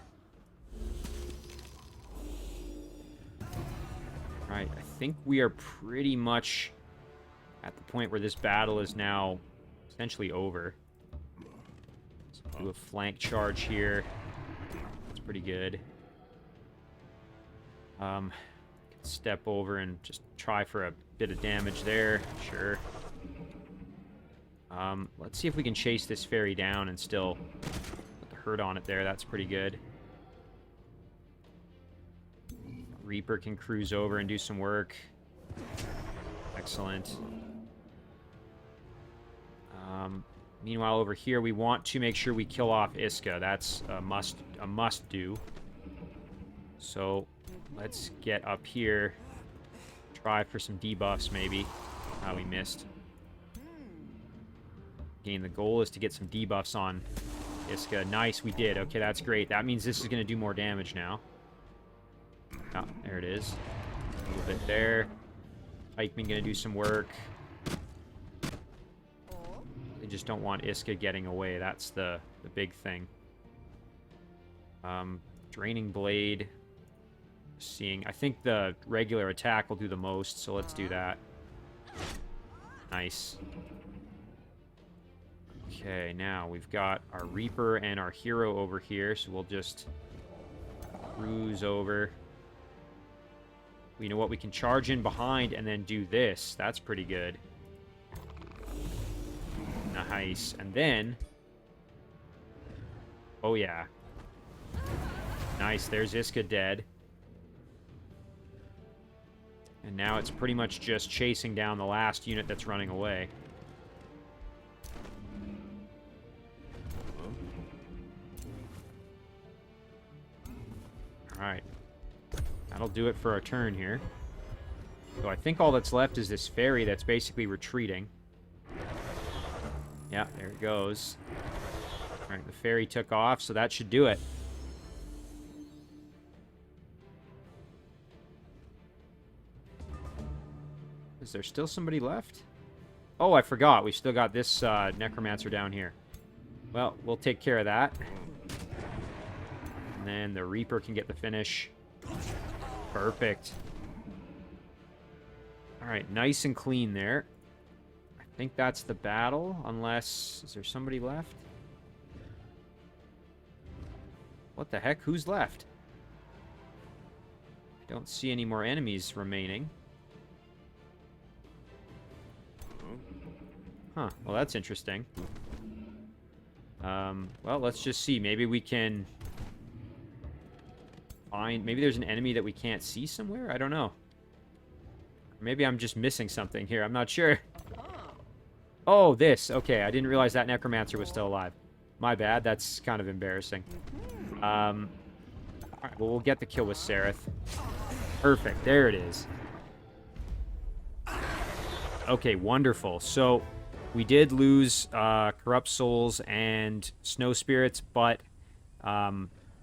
[SPEAKER 1] Alright, I think we are pretty much at the point where this battle is now essentially over. Let's do a flank charge here. That's pretty good. Step over and just try for a bit of damage there. Sure. Let's see if we can chase this fairy down and still put the hurt on it there. That's pretty good. Reaper can cruise over and do some work. Excellent. Meanwhile, over here, we want to make sure we kill off Iska. That's a must do. So let's get up here. Try for some debuffs, maybe. We missed. Again, the goal is to get some debuffs on Iska. Nice, we did. Okay, that's great. That means this is going to do more damage now. Oh, there it is. A little bit there. Pikeman going to do some work. They just don't want Iska getting away. That's the big thing. Draining Blade. Seeing, I think the regular attack will do the most, so let's do that. Nice. Okay, now we've got our Reaper and our hero over here, so we'll just cruise over. You know what? We can charge in behind and then do this. That's pretty good. Nice. And then... Oh, yeah. Nice. There's Iska dead. And now it's pretty much just chasing down the last unit that's running away. Alright. That'll do it for our turn here. So I think all that's left is this ferry that's basically retreating. Yeah, there it goes. Alright, the ferry took off, so that should do it. Is there still somebody left? Oh, I forgot. We've still got this necromancer down here. Well, we'll take care of that. And then the Reaper can get the finish. Perfect. Alright, nice and clean there. I think that's the battle, unless... Is there somebody left? What the heck? Who's left? I don't see any more enemies remaining. Huh, well that's interesting. Well, let's just see. Maybe we can find... Maybe there's an enemy that we can't see somewhere? I don't know. Maybe I'm just missing something here. I'm not sure. Oh, this. Okay, I didn't realize that necromancer was still alive. My bad. That's kind of embarrassing. Alright, well, we'll get the kill with Sereth. Perfect. There it is. Okay, wonderful. So... We did lose Corrupt Souls and Snow Spirits, but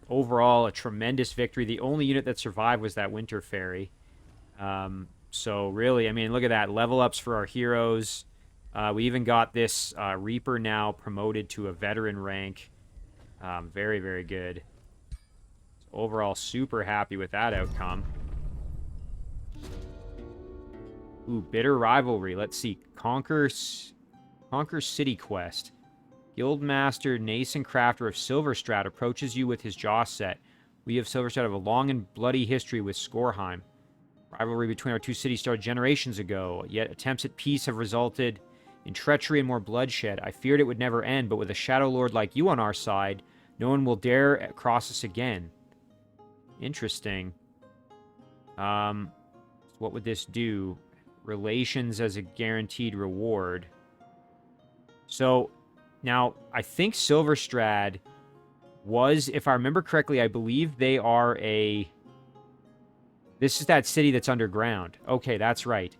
[SPEAKER 1] overall, a tremendous victory. The only unit that survived was that Winter Fairy. So really, I mean, look at that. Level ups for our heroes. We even got this Reaper now promoted to a veteran rank. Very, very good. So overall, super happy with that outcome. Ooh, Bitter Rivalry. Let's see. Conquer City Quest. Guildmaster Nason Crafter of Silverstrat approaches you with his jaw set. We of Silverstrat have a long and bloody history with Skorheim. Rivalry between our two cities started generations ago, yet attempts at peace have resulted in treachery and more bloodshed. I feared it would never end, but with a Shadow Lord like you on our side, no one will dare cross us again. Interesting. So what would this do? Relations as a guaranteed reward. So, now, I think Silverstrad was, if I remember correctly, I believe they are a... This is that city that's underground. Okay, that's right.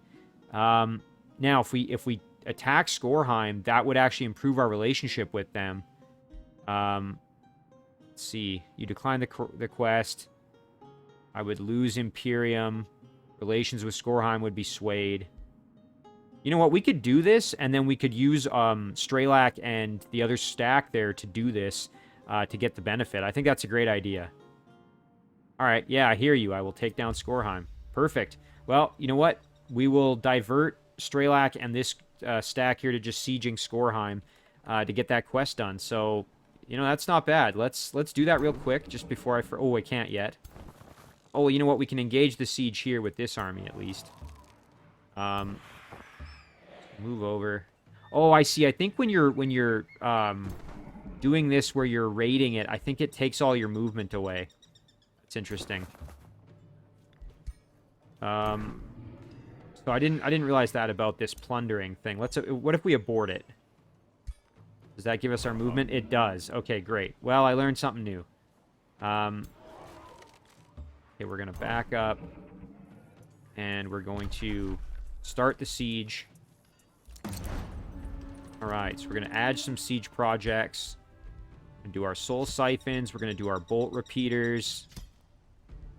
[SPEAKER 1] Now, if we attack Skorheim, that would actually improve our relationship with them. Let's see. You decline the quest. I would lose Imperium. Relations with Skorheim would be swayed. You know what? We could do this, and then we could use Straelak and the other stack there to do this to get the benefit. I think that's a great idea. All right. Yeah, I hear you. I will take down Skorheim. Perfect. Well, you know what? We will divert Straelak and this stack here to just sieging Skorheim to get that quest done. So, you know, that's not bad. Let's do that real quick just before I... Oh, I can't yet. Oh, you know what? We can engage the siege here with this army at least. Move over. Oh, I see. I think when you're doing this where you're raiding it, I think it takes all your movement away. That's interesting. So I didn't realize that about this plundering thing. What if we abort it? Does that give us our movement? It does. Okay, great. Well, I learned something new. Okay, we're gonna back up, and we're going to start the siege. Alright, so we're going to add some siege projects. And do our soul siphons. We're going to do our bolt repeaters.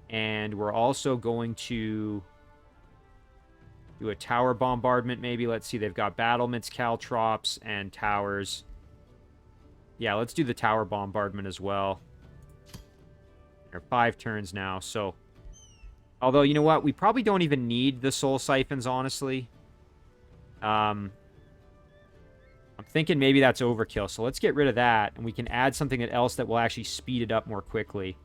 [SPEAKER 1] And we're also going to do a tower bombardment, maybe. Let's see, they've got battlements, caltrops, and towers. Yeah, let's do the tower bombardment as well. There are 5 turns now, so... Although, you know what? We probably don't even need the soul siphons, honestly. I'm thinking maybe that's overkill, so let's get rid of that, and we can add something else that will actually speed it up more quickly.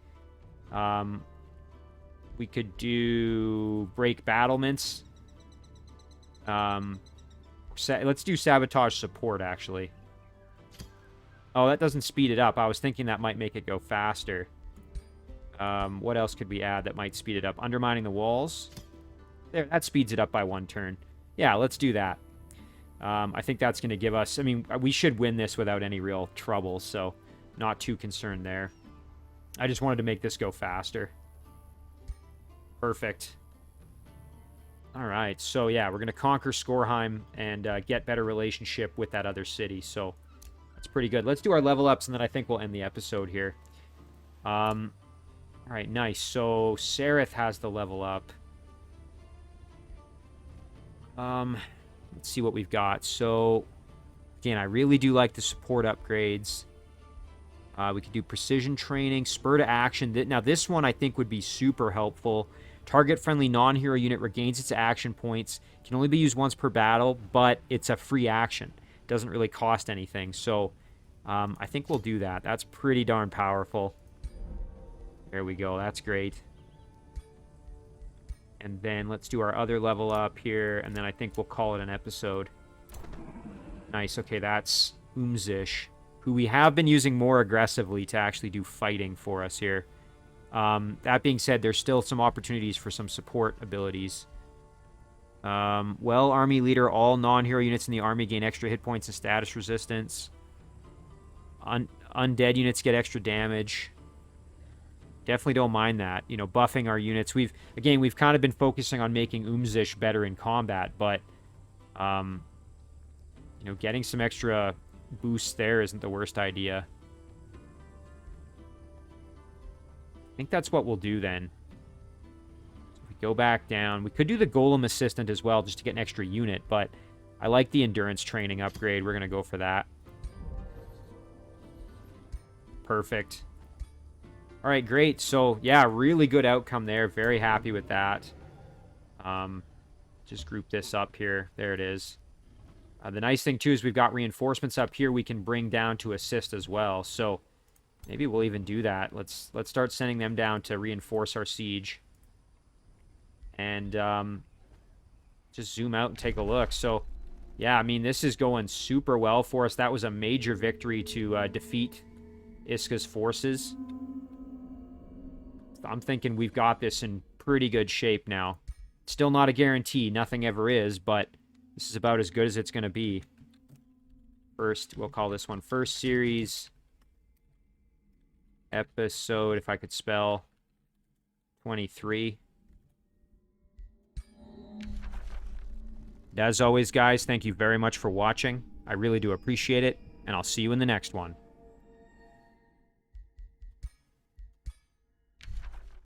[SPEAKER 1] We could do break battlements. Let's do sabotage support, actually. Oh, that doesn't speed it up. I was thinking that might make it go faster. What else could we add that might speed it up? Undermining the walls. There, that speeds it up by 1 turn. Yeah, let's do that. I think that's going to give us... I mean, we should win this without any real trouble, so not too concerned there. I just wanted to make this go faster. Perfect. All right, so yeah, we're going to conquer Skorheim and get better relationship with that other city, so that's pretty good. Let's do our level ups, and then I think we'll end the episode here. All right, nice. So Sereth has the level up. Let's see what we've got. So, again, I really do like the support upgrades. We could do precision training, spur to action. Now, this one I think would be super helpful. Target-friendly non-hero unit regains its action points. Can only be used once per battle, but it's a free action. Doesn't really cost anything. So, I think we'll do that. That's pretty darn powerful. There we go. That's great. And then let's do our other level up here, and then I think we'll call it an episode. Nice. Okay, that's Umzish, who we have been using more aggressively to actually do fighting for us here. That being said, there's still some opportunities for some support abilities. Well, Army Leader, all non-hero units in the army gain extra hit points and status resistance. Undead units get extra damage. Definitely don't mind that. You know, buffing our units. We've kind of been focusing on making Umzish better in combat, but, you know, getting some extra boosts there isn't the worst idea. I think that's what we'll do then. So if we go back down, we could do the Golem Assistant as well, just to get an extra unit, but I like the Endurance Training upgrade. We're going to go for that. Perfect. All right, great. So, yeah, really good outcome there. Very happy with that. Just group this up here. There it is. The nice thing, too, is we've got reinforcements up here we can bring down to assist as well. So, maybe we'll even do that. Let's start sending them down to reinforce our siege. And just zoom out and take a look. So, yeah, I mean, this is going super well for us. That was a major victory to defeat Iska's forces. I'm thinking we've got this in pretty good shape now. Still not a guarantee. Nothing ever is, but this is about as good as it's going to be. First, we'll call this one First Series Episode, if I could spell, 23. As always, guys, thank you very much for watching. I really do appreciate it, and I'll see you in the next one.